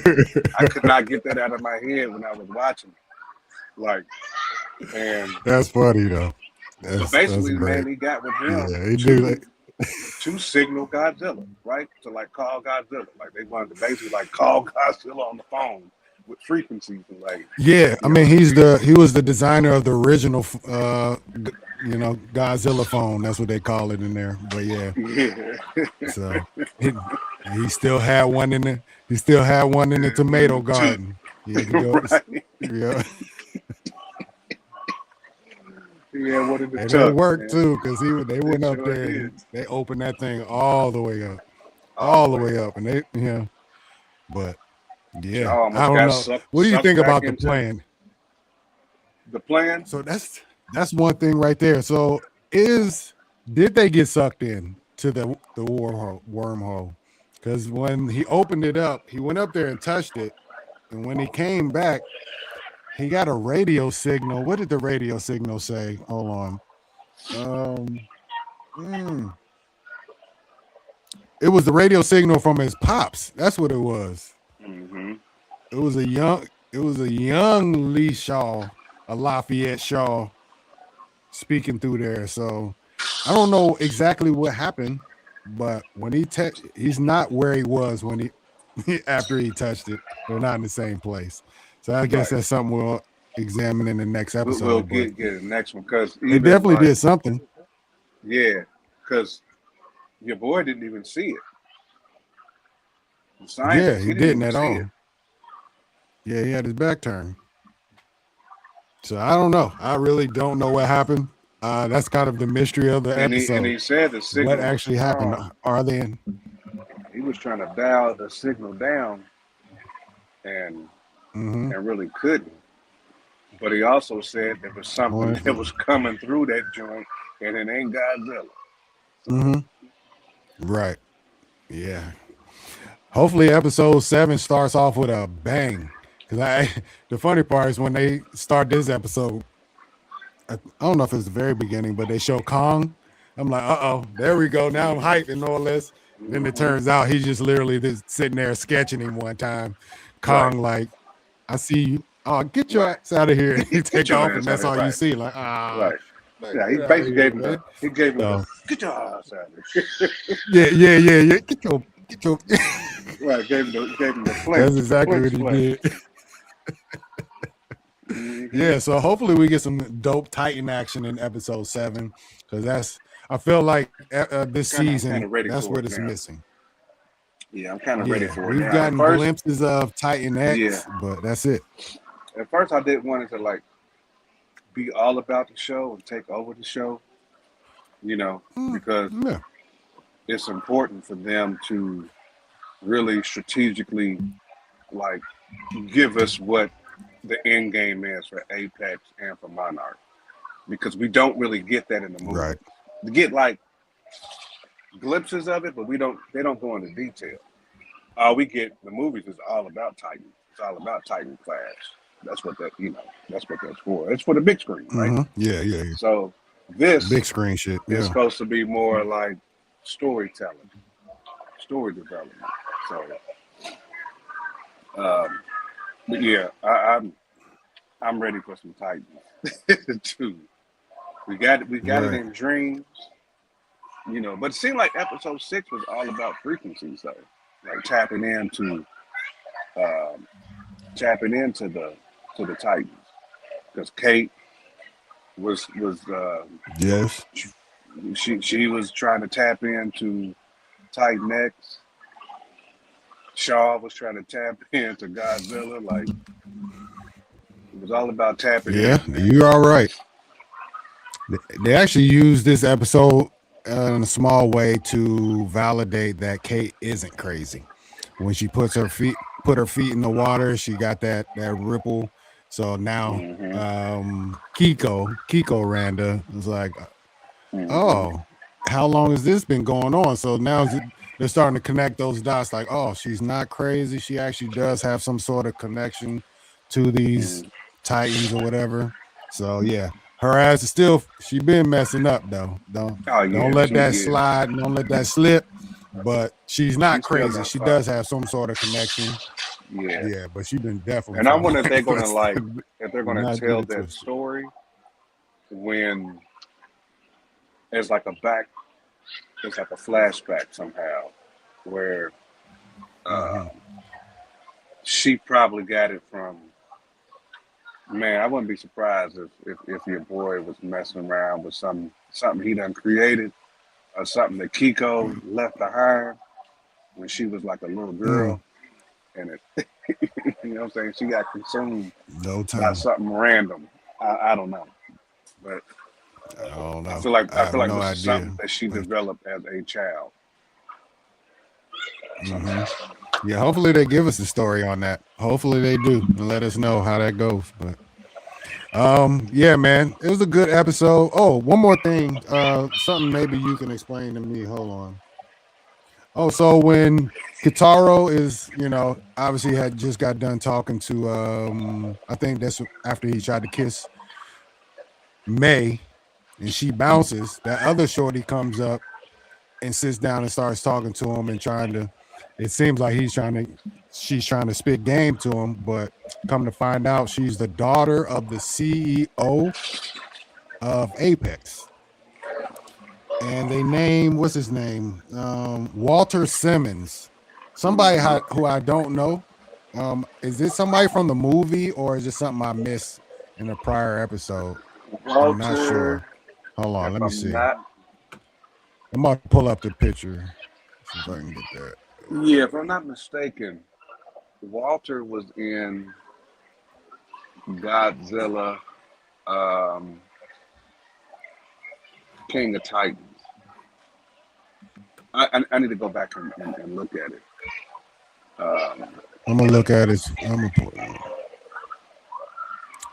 I could not get that out of my head when I was watching. And that's funny though. So basically, man, he got with him. Yeah, he do to signal Godzilla, right? To like call Godzilla. Like they wanted to basically like call Godzilla on the phone with frequencies and like. Yeah, I mean he was the designer of the original Godzilla phone. That's what they call it in there. But yeah. So he still had one in the tomato garden. Yeah. Yeah, what in the and tuck, it worked man. too, because they went up there and they opened that thing all the way up, and but yeah, I don't know. What do you think about the plan? The plan? So that's one thing right there. So did they get sucked in to the wormhole? Because when he opened it up, he went up there and touched it, and when he came back, he got a radio signal. What did the radio signal say? Hold on. It was the radio signal from his pops. That's what it was. Mm-hmm. It was a young Lee Shaw, a Lafayette Shaw, speaking through there. So I don't know exactly what happened, but when he's not where he was when he after he touched it. They're not in the same place. So I guess that's something we'll examine in the next episode. We'll get the next one because they definitely did something. Yeah, because your boy didn't even see it. Yeah, he didn't at all. Yeah, he had his back turned. So I don't know. I really don't know what happened. That's kind of the mystery of the episode. And he said the signal. What actually happened? Are they in? He was trying to dial the signal down, and really couldn't. But he also said there was something that was coming through that joint, and it ain't Godzilla. Right. Yeah. Hopefully episode 7 starts off with a bang. Because the funny part is when they start this episode, I don't know if it's the very beginning, but they show Kong. I'm like, there we go. Now I'm hyping all this. Then it turns out he's just literally just sitting there sketching him one time. Kong, like, I see you. Oh, get your ass out of here. And he take off, and that's all you see. Like, Right. Yeah, he basically gave him get your ass out of here. Yeah. Get your right, gave him the flinch. That's exactly what he did. Yeah, so hopefully we get some dope Titan action in episode 7, because I feel like this season that's what it's missing. Yeah, I'm kind of ready for it. We've gotten glimpses of Titan X, but that's it. At first, I didn't want it to like be all about the show and take over the show, because it's important for them to really strategically like give us what the end game is for Apex and for Monarch, because we don't really get that in the movie. Right. We get like glimpses of it, but they don't go into detail. All we get the movies is all about Titan. It's all about Titan class. That's what that's for. It's for the big screen, right? Yeah. So This big screen shit. is Yeah. supposed to be more like storytelling, story development. So, but yeah, I'm ready for some Titans too. We got it Right. in dreams, But it seemed like episode 6 was all about frequencies, though, like tapping into the Titans, because Kate was Yes. she was trying to tap into Titan X. Shaw was trying to tap into Godzilla. Like, it was all about tapping Yeah, in, man. you're all right. They actually used this episode in a small way to validate that Kate isn't crazy. When she put her feet in the water, she got that ripple. So now Kiko Randa was like, oh, how long has this been going on? So now they're starting to connect those dots, like, oh, she's not crazy. She actually does have some sort of connection to these Titans or whatever. So yeah, her ass is still, she been messing up though. Don't let that slide. Don't let that slip. But she's not crazy. She does have some sort of connection. Yeah, but she's been definitely. And I wonder if they're gonna tell that story when it's like a flashback somehow, where she probably got it from. Man, I wouldn't be surprised if your boy was messing around with something he done created, or something that Kiko left behind when she was like a little girl, and it, you know what I'm saying? She got consumed by something random. I don't know, but I don't know. I feel like this is something that she developed as a child. Yeah, hopefully they give us the story on that. Hopefully they do and let us know how that goes. But yeah, man, it was a good episode. Oh, one more thing. Something maybe you can explain to me. Hold on. Oh, so when Kitaro is, obviously had just got done talking to I think that's after he tried to kiss May, and she bounces, that other shorty comes up and sits down and starts talking to him and it seems like she's trying to spit game to him, but come to find out she's the daughter of the CEO of Apex. And they name, what's his name? Walter Simmons. Somebody who I don't know. Is this somebody from the movie or is it something I missed in a prior episode? Walter, I'm not sure. Hold on, let me see. I'm going to pull up the picture. See if I can get that. Yeah, if I'm not mistaken, Walter was in Godzilla, King of Titans. I need to go back and look at it. I'm gonna look at it.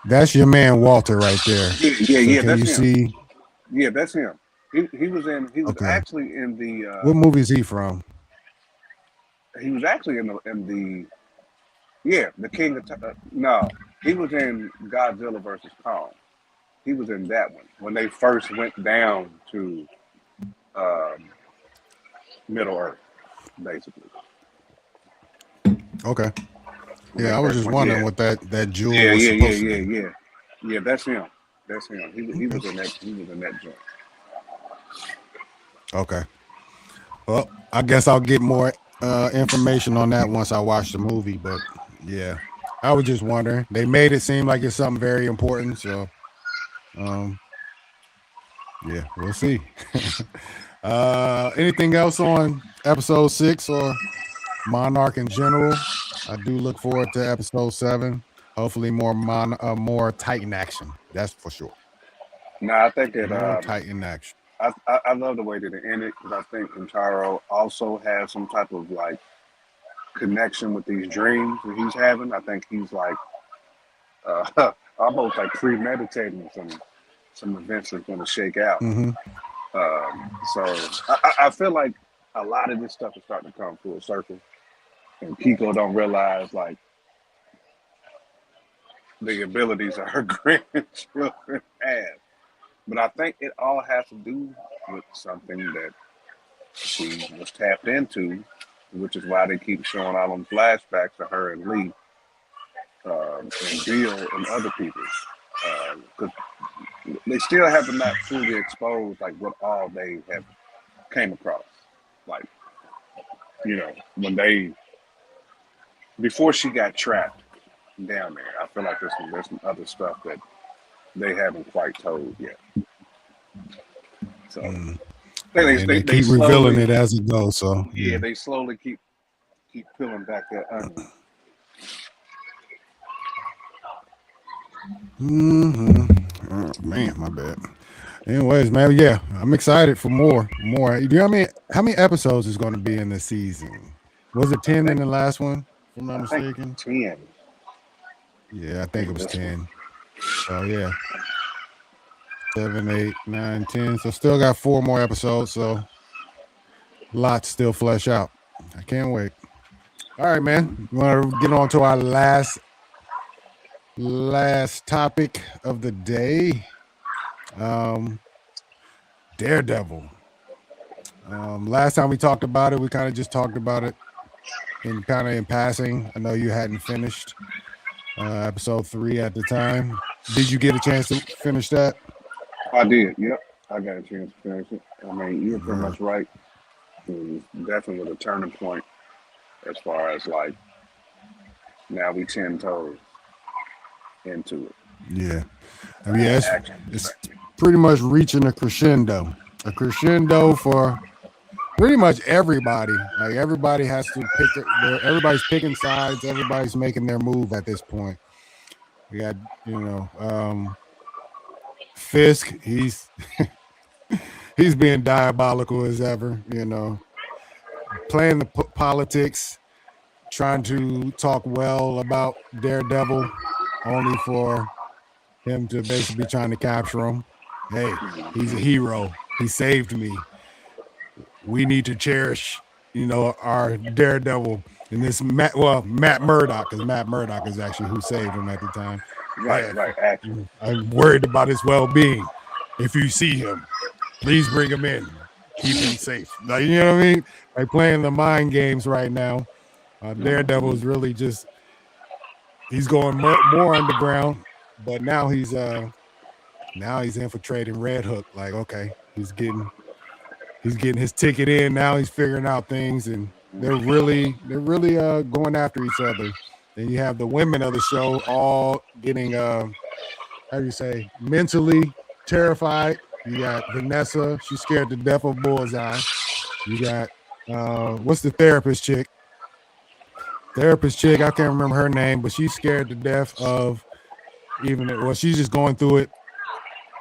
That's your man Walter right there. Yeah. Can you see? Yeah, that's him. He was actually in the. What movie is he from? He was actually in the. Yeah, the King of. No, he was in Godzilla versus Kong. He was in that one when they first went down to Middle Earth, basically. Okay. Yeah, I was just wondering what that jewel was supposed to be. Yeah, that's him. That's him. He was in that. He was in that joint. Okay. Well, I guess I'll get more information on that once I watch the movie. But yeah, I was just wondering. They made it seem like it's something very important. So, yeah, we'll see. Anything else on episode 6 or Monarch in general? I do look forward to episode 7. Hopefully more Titan action. That's for sure. No, I think that more Titan action. I love the way that it ended because I think Intaro also has some type of like connection with these dreams that he's having. I think he's like almost like premeditating some events that's going to shake out. So I feel like a lot of this stuff is starting to come full circle, and Kiko don't realize like the abilities that her grandchildren have. But I think it all has to do with something that she was tapped into, which is why they keep showing all them flashbacks of her and Lee, and Bill and other people. Because they still have not fully exposed like what all they have came across. Like, when before she got trapped down there, I feel like there's some other stuff that they haven't quite told yet. So they keep slowly, revealing it as it goes. So yeah, they slowly keep peeling back that onion. Oh, man, my bad. Anyways, man, yeah, I'm excited for more. Do you know how many episodes is going to be in this season? Was it 10 in the last one? If I'm not mistaken. 10. Yeah, I think it was 10. So yeah, 7, 8, 9, 10. So still got 4 more episodes. So lots still flesh out. I can't wait. All right, man. We want to get on to our last topic of the day. Daredevil. Last time we talked about it, we kind of just talked about it in passing. I know you hadn't finished episode 3 at the time. Did you get a chance to finish that? I did. Yep, I got a chance to finish it. I mean, you're pretty much right. It was definitely a turning point as far as like now we 10 toes into it. Yeah, I mean, it's pretty much reaching a crescendo for pretty much everybody. Like everybody has to pick. Everybody's picking sides. Everybody's making their move at this point. We got, Fisk. He's being diabolical as ever. Playing the politics, trying to talk well about Daredevil, only for him to basically trying to capture him. Hey, he's a hero. He saved me. We need to cherish, our Daredevil. And this Matt Murdock, because Matt Murdock is actually who saved him at the time. Right. Actually, I'm worried about his well-being. If you see him, please bring him in. Keep him safe. Like, you know what I mean? Like playing the mind games right now. Daredevil is really just, he's going more underground, but now he's infiltrating Red Hook. Like, okay, he's getting his ticket in. Now he's figuring out things, and they're really going after each other. Then you have the women of the show all getting mentally terrified. You got Vanessa, she's scared to death of Bullseye. You got what's the therapist chick? I can't remember her name, but she's scared to death of she's just going through it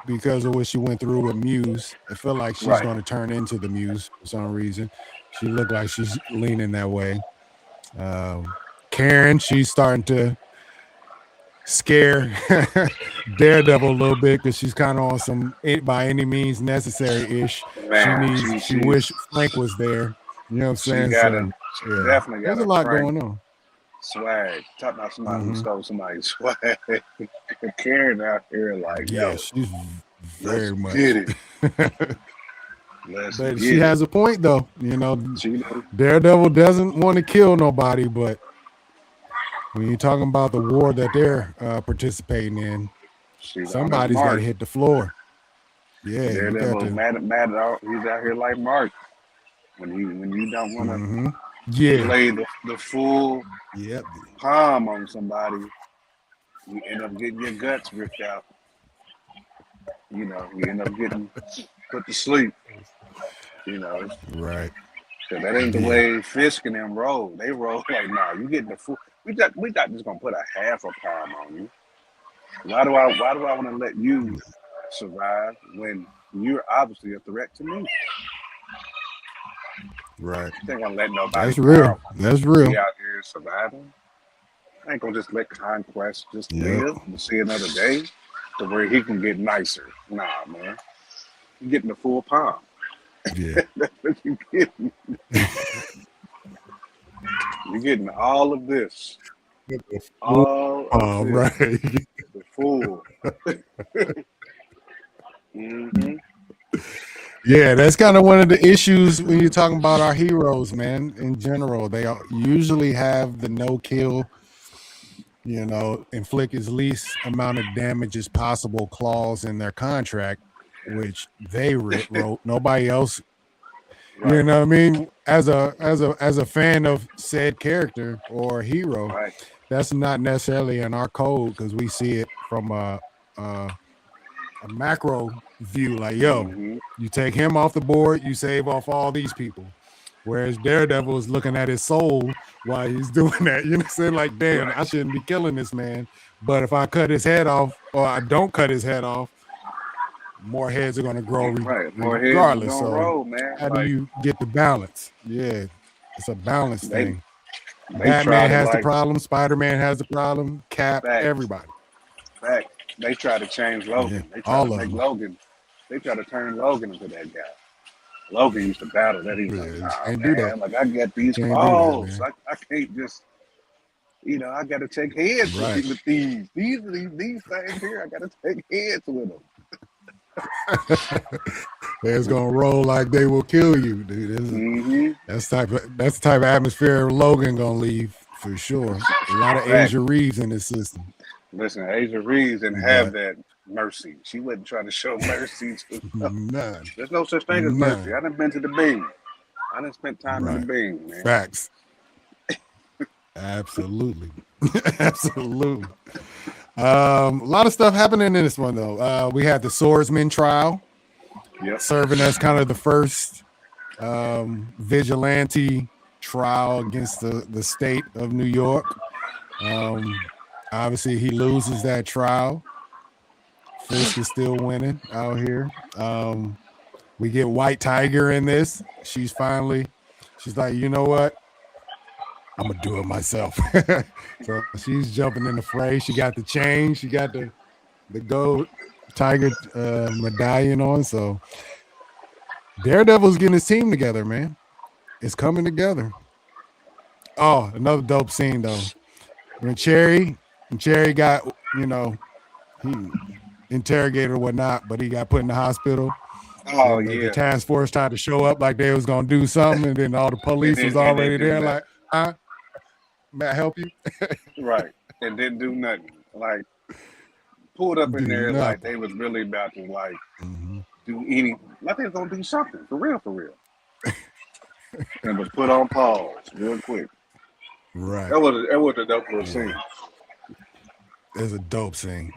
because of what she went through with Muse. I feel like she's going to turn into the Muse for some reason. She looked like she's leaning that way. Karen, she's starting to scare Daredevil a little bit because she's kind of on some by any means necessary-ish. She wish Frank was there. You know what I'm saying? Definitely got there's a lot going on. Swag. Talk about somebody who stole somebody's swag. Karen out here like, she's very much. Get it. But she has a point, though. Daredevil doesn't want to kill nobody, but when you're talking about the war that they're participating in, somebody's got to hit the floor. Yeah, Daredevil's mad at all. He's out here like Mark. When you don't want to lay the full palm on somebody, you end up getting your guts ripped out. You end up getting put to sleep. Right. So that ain't the way Fisk and them roll. They roll like, nah, you getting the full. We not just gonna put a half a palm on you. Why do I want to let you survive when you're obviously a threat to me? Right. I ain't gonna let nobody. That's real. Be out here surviving. I ain't gonna just let Conquest just live to see another day to where he can get nicer. Nah, man. You're getting the full palm. Yeah. That's what you're getting. You're getting all of this. All of this. Right. The full. Mm-hmm. Yeah, that's kind of one of the issues when you're talking about our heroes, man. In general, they usually have the no kill, inflict as least amount of damage as possible clause in their contract, which they wrote. Nobody else, Right. you know what I mean? As a fan of said character or hero, Right. that's not necessarily in our code because we see it from a macro view, like, yo, Mm-hmm. you take him off the board, you save off all these people. Whereas Daredevil is looking at his soul while he's doing that. You know what I'm saying? Like, damn, Right. I shouldn't be killing this man. But if I cut his head off or I don't cut his head off, more heads are going to grow Right. More heads is regardless. gonna So roll, man. how do you get the balance? Yeah, it's a balance thing. They Batman tried to has the problem. Spider-Man has the problem. Cap, facts. everybody. Fact. They try to change Logan. Yeah, They try all to of make them. Logan. They try to turn Logan into that guy. Logan used to battle that. He was like, nah, Can't man, do that. like I got these Can't do that, claws. man. I can't just, I got to take heads Right. with these. These things here. I got to take heads with them. It's gonna roll like they will kill you, dude. Mm-hmm. That's the type of atmosphere Logan gonna leave for sure. A lot of Fact. Asia Reeves in his system. Listen, Asia Reeves didn't have that mercy. She wasn't trying to show mercy. None. There's no such thing as mercy. I done been to the Bing. I done spent time in the Bing, man. Facts. Absolutely. Absolutely. A lot of stuff happening in this one though. We had the swordsman trial, serving as kind of the first vigilante trial against the state of New York. Obviously, he loses that trial. Fisk is still winning out here. We get White Tiger in this. She's like, you know what? I'm gonna do it myself. So she's jumping in the fray. She got the chain. She got the gold tiger medallion on. So Daredevil's getting his team together, man. It's coming together. Oh, another dope scene though. When Cherry got, he interrogated or whatnot, but he got put in the hospital. Oh, and yeah. The task force tried to show up like they was gonna do something, and then all the police was already there, like, huh? May I help you? Right. And didn't do nothing. Like, pulled up in there like they was really about to, like, do any, like they was going to do something. For real. And was put on pause real quick. Right. That was a dope little scene. It's a dope scene.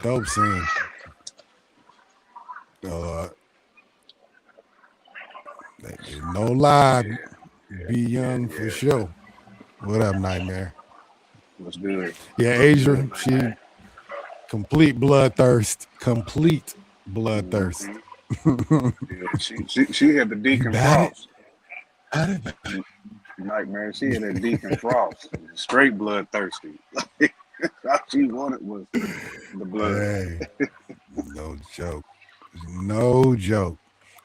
No lie. Be young for sure. What up, Nightmare? What's good? Yeah, Asia, she complete bloodthirst. Yeah, she had the Deacon Frost. Nightmare. She had that Deacon Frost. Straight bloodthirsty. All she wanted was the blood. Hey, no joke.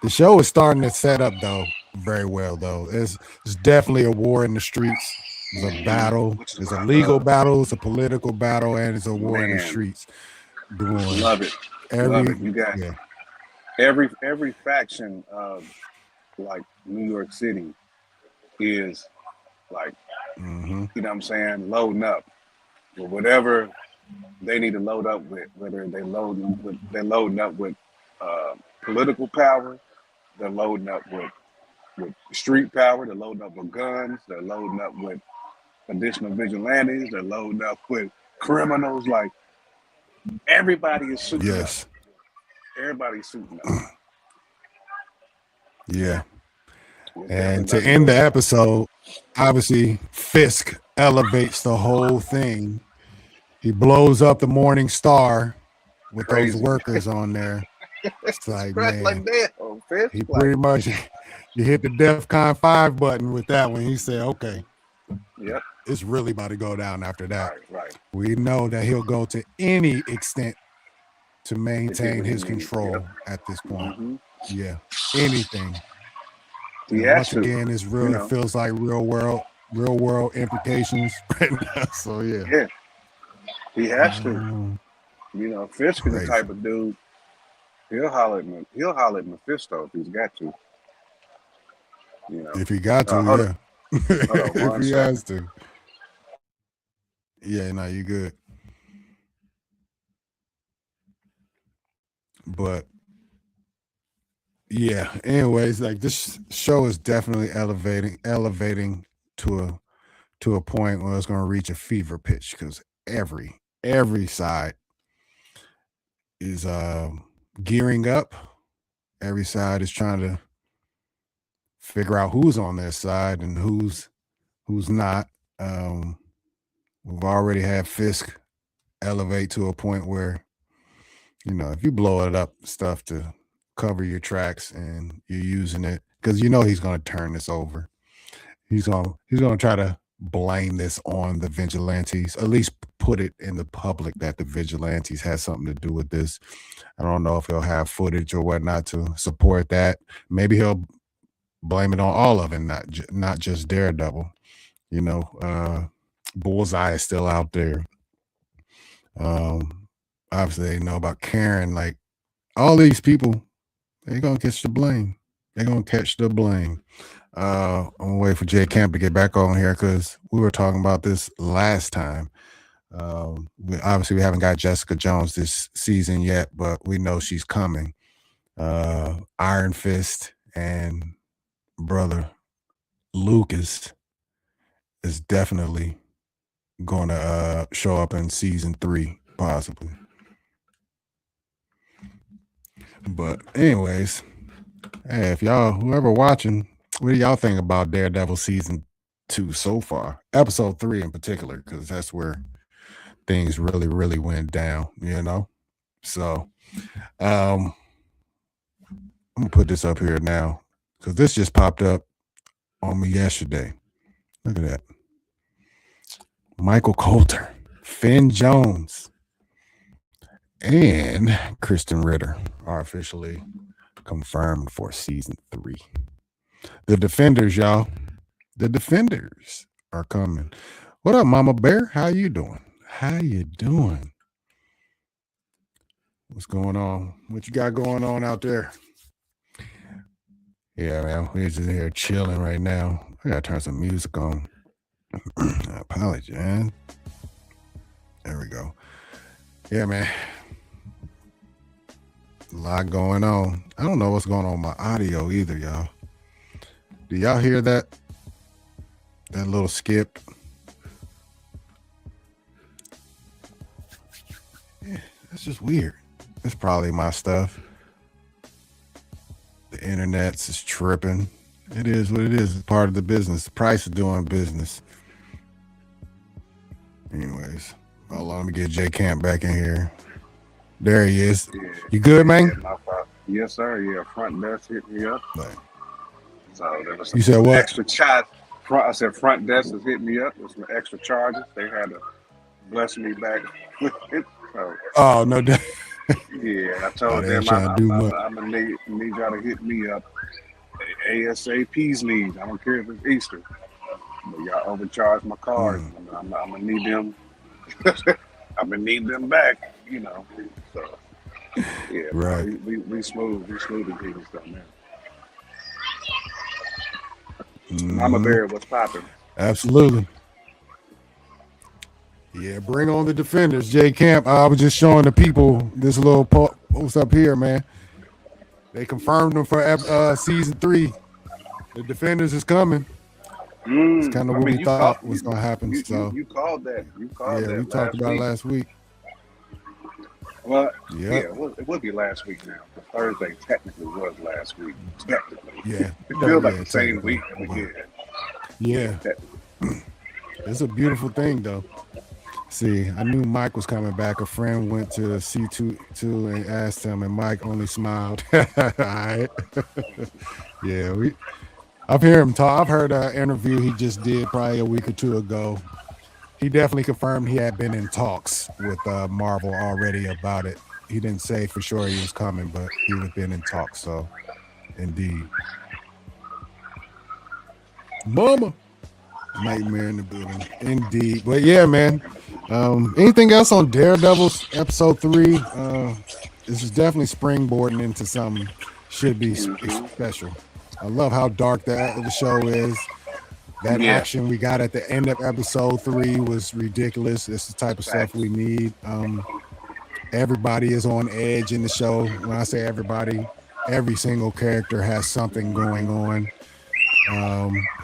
The show is starting to set up though very well though. It's definitely a war in the streets. It's a battle. It's a legal battle. It's a political battle, and it's a war in the streets. Love it. You got every faction of like New York City is like, you know what I'm saying, loading up with whatever they need to load up with. Whether they're loading up with political power, they're loading up with street power, they're loading up with guns, they're loading up with additional vigilantes, they're loading up with criminals. Like, everybody is suiting up. Everybody's suiting up. Yeah. And to end the episode, obviously Fisk elevates the whole thing. He blows up the Morning Star with those workers on there. It's like, man, he pretty much, you hit the DEFCON 5 button with that one. He said, okay, it's really about to go down after that. Right. We know that he'll go to any extent to maintain his control at this point. Yeah, anything. Once again, it's real. It feels like real world implications right now. So yeah, he has to. Fisk is the type of dude. He'll holler at Mephisto if he's got to. You know. If he got to, Hold yeah. on If one he second. has to. Yeah, no, you good. But yeah, anyways, like this show is definitely elevating to a point where it's going to reach a fever pitch because every side is gearing up. Every side is trying to figure out who's on their side and who's not. We've already had Fisk elevate to a point where, you know, if you blow it up stuff to cover your tracks and you're using it, because you know he's going to turn this over. He's going to try to blame this on the vigilantes, at least put it in the public that the vigilantes has something to do with this. I don't know if he'll have footage or whatnot to support that. Maybe he'll blame it on all of it, not just Daredevil. You know, Bullseye is still out there. Obviously they know about Karen. Like all these people, they're gonna catch the blame. They're gonna catch the blame. I'm gonna wait for Jay Camp to get back on here because we were talking about this last time. We haven't got Jessica Jones this season yet, but we know she's coming. Iron Fist and brother Lucas is definitely gonna show up in season 3, possibly. But anyways, hey, if whoever watching, what do y'all think about Daredevil season 2 so far? Episode 3 in particular, because that's where things really, really went down, you know? So I'm gonna put this up here now because this just popped up on me yesterday. Look at that. Michael Coulter, Finn Jones, and Kristen Ritter are officially confirmed for season 3. The Defenders, y'all. The Defenders are coming. What up, Mama Bear? How you doing? What's going on? What you got going on out there? Yeah, man. We're just here chilling right now. I gotta turn some music on. I apologize. There we go. Yeah, man. A lot going on. I don't know what's going on with my audio either, y'all. Do y'all hear that? That little skip? Yeah, that's just weird. It's probably my stuff. The internet's is tripping. It is what it is. It's part of the business. The price of doing business. Anyways, hold on, let me get Jay Camp back in here. There he is. Yeah. You good, man? Yes, sir. Yeah, front desk hit me up. Right. So there was You said what? Extra charge. I said front desk has hit me up. There's some extra charges. They had to bless me back with it. So, oh, no doubt. Yeah, I told them I'm gonna need y'all to hit me up. ASAP's need. I don't care if it's Easter. But y'all overcharged my cards. I'm gonna need them. I'm gonna need them back. You know. So yeah, right. We smooth as people stuff, man. Mama Bear, what's popping? Absolutely. Yeah, bring on the Defenders, Jay Camp. I was just showing the people this little post up here, man. They confirmed them for season 3. The Defenders is coming. It's kind of what we thought was going to happen. You called that. Yeah, we talked about it last week. Well, yeah, it would be last week now. Thursday technically was last week. Technically. Yeah. It feels like the same week. Yeah. It's a beautiful thing, though. See, I knew Mike was coming back. A friend went to C2 and asked him, and Mike only smiled. All right. Yeah, I've heard him talk. I've heard an interview he just did probably a week or 2 ago. He definitely confirmed he had been in talks with Marvel already about it. He didn't say for sure he was coming, but he had been in talks. So, indeed. Mama. Nightmare in the building. Indeed. But yeah, man. Anything else on Daredevil's episode 3? this is definitely springboarding into something should be special. I love how dark the show is. That action we got at the end of episode 3 was ridiculous. It's the type of stuff we need. Everybody is on edge in the show. When I say everybody, every single character has something going on.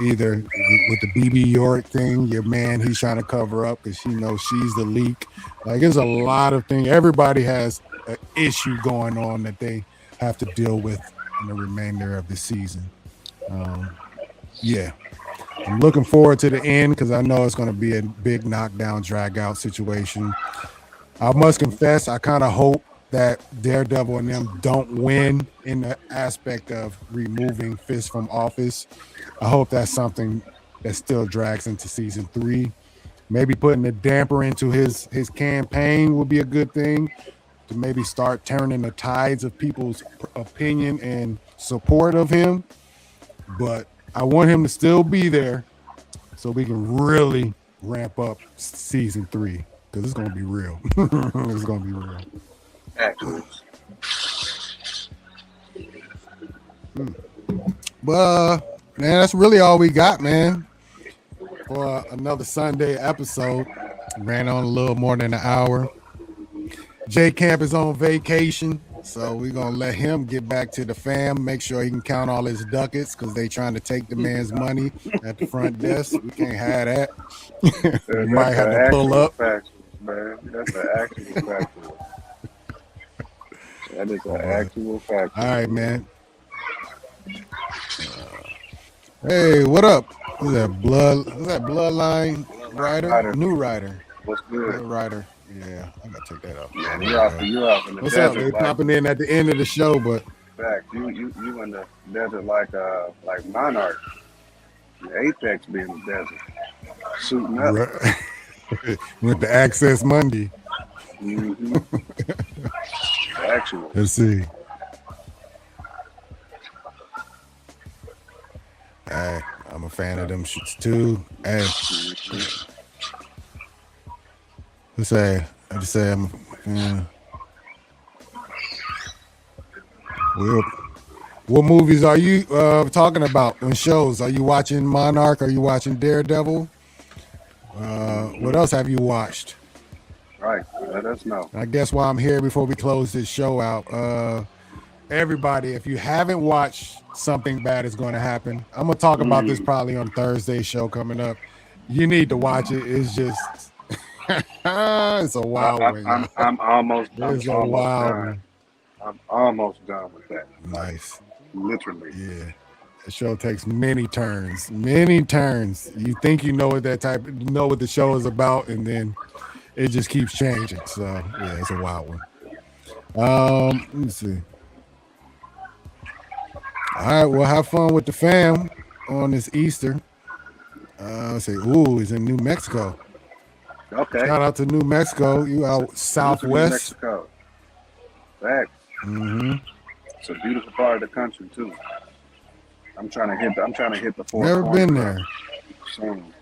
Either with the BB York thing, your man, he's trying to cover up because she knows she's the leak. Like, there's a lot of things. Everybody has an issue going on that they have to deal with in the remainder of the season. Yeah. I'm looking forward to the end because I know it's going to be a big knockdown, drag out situation. I must confess, I kind of hope that Daredevil and them don't win in the aspect of removing Fisk from office. I hope that's something that still drags into season 3. Maybe putting a damper into his campaign would be a good thing to maybe start turning the tides of people's opinion and support of him. But I want him to still be there so we can really ramp up season 3 because it's going to be real. It's going to be real. Actually. But man, that's really all we got, man, for another Sunday episode. Ran on a little more than an hour. J Camp is on vacation, so we're gonna let him get back to the fam, make sure he can count all his ducats because they trying to take the man's money at the front desk. We can't have that. We might have to pull up. Factual, man. That's an actual factual. That is an actual fact. All right, man. Hey, what up? Who's that? Bloodline Rider? New Rider. What's good? New Rider. Yeah, I gotta take that off. Man, you're off in the What's desert. up? They popping in at the end of the show, but Fact, you in the desert like Monarch. Apex be in the desert, suiting up. with the Access Monday. Actual. Let's see. Hey, I'm a fan of them shits too. Hey, let's say I just say I'm. Well, what movies are you talking about on shows? Are you watching Monarch? Are you watching Daredevil? What else have you watched? Right, let us know. I guess while I'm here before we close this show out, everybody, if you haven't watched Something Bad Is Going to Happen, I'm going to talk about this probably on Thursday's show coming up. You need to watch it. It's just, it's a wild one. I'm almost done. I'm almost done with that. Nice. Literally. Yeah. The show takes many turns. You think you know what the show is about, and then it just keeps changing. So yeah, it's a wild one. Let me see. All right, well, have fun with the fam on this Easter. Let's see. Ooh, he's in New Mexico. Okay. Shout out to New Mexico. You out southwest. New Mexico. Facts. It's a beautiful part of the country too. I'm trying to hit the fourth. Never been there. Soon.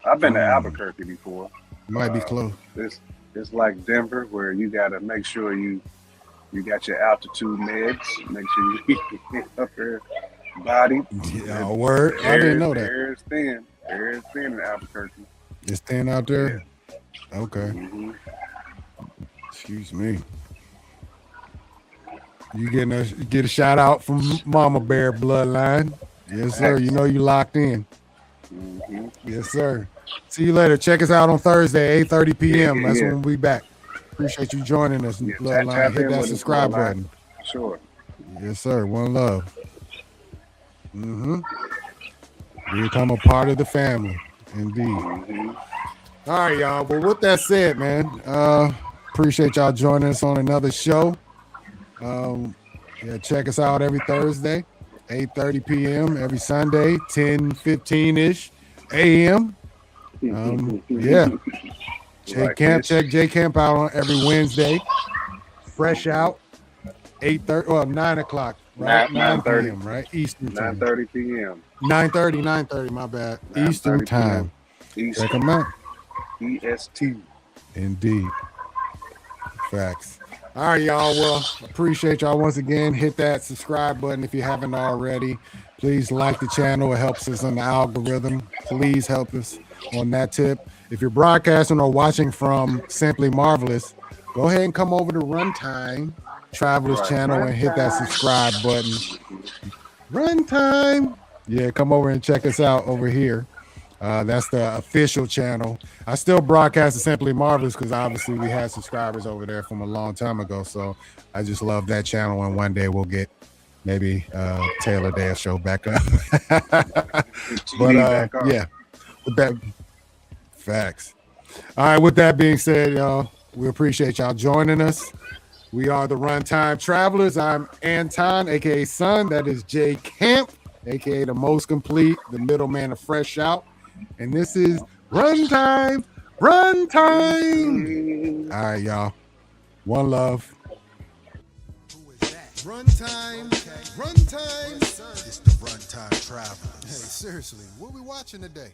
I've been to Albuquerque before. Might be close. It's like Denver, where you gotta make sure you got your altitude meds. Make sure you get up your body. Yeah, word. I didn't know that. Air is thin. Air is thin in Albuquerque. It's thin out there. Yeah. Okay. Excuse me. You get a shout out from Mama Bear Bloodline. Yes, sir. You know you locked in. Yes, sir. See you later. Check us out on Thursday, 8:30 p.m. That's when we'll be back. Appreciate you joining us, Bloodline. Hit that subscribe button. Sure. Yes, sir. One love. Become a part of the family. Indeed. All right, y'all. Well, with that said, man, appreciate y'all joining us on another show. Check us out every Thursday, 8:30 p.m. Every Sunday, 10:15-ish a.m. Check J Camp out on every Wednesday. Fresh out, 9 o'clock, right? 9 p.m. right? Eastern time. 9:30 p.m. 9:30. My bad. Eastern time. Check them out. EST. Indeed. Facts. All right, y'all. Well, appreciate y'all once again. Hit that subscribe button if you haven't already. Please like the channel. It helps us on the algorithm. Please help us on that tip. If you're broadcasting or watching from Simply Marvelous, go ahead and come over to Runtime Travelers channel and hit that subscribe button. Runtime. Yeah, come over and check us out over here. That's the official channel. I still broadcast the Simply Marvelous because obviously we had subscribers over there from a long time ago. So I just love that channel, and one day we'll get maybe Taylor Dale show back up. But yeah, with that, facts. All right, with that being said, y'all, we appreciate y'all joining us. We are the Runtime Travelers. I'm Anton, aka Son. That is Jay Camp, aka the most complete, the middleman of Fresh Out. And this is Runtime. Runtime. All right, y'all. One love. Runtime. Runtime. It's the Runtime Travelers. Hey, seriously, what we watching today?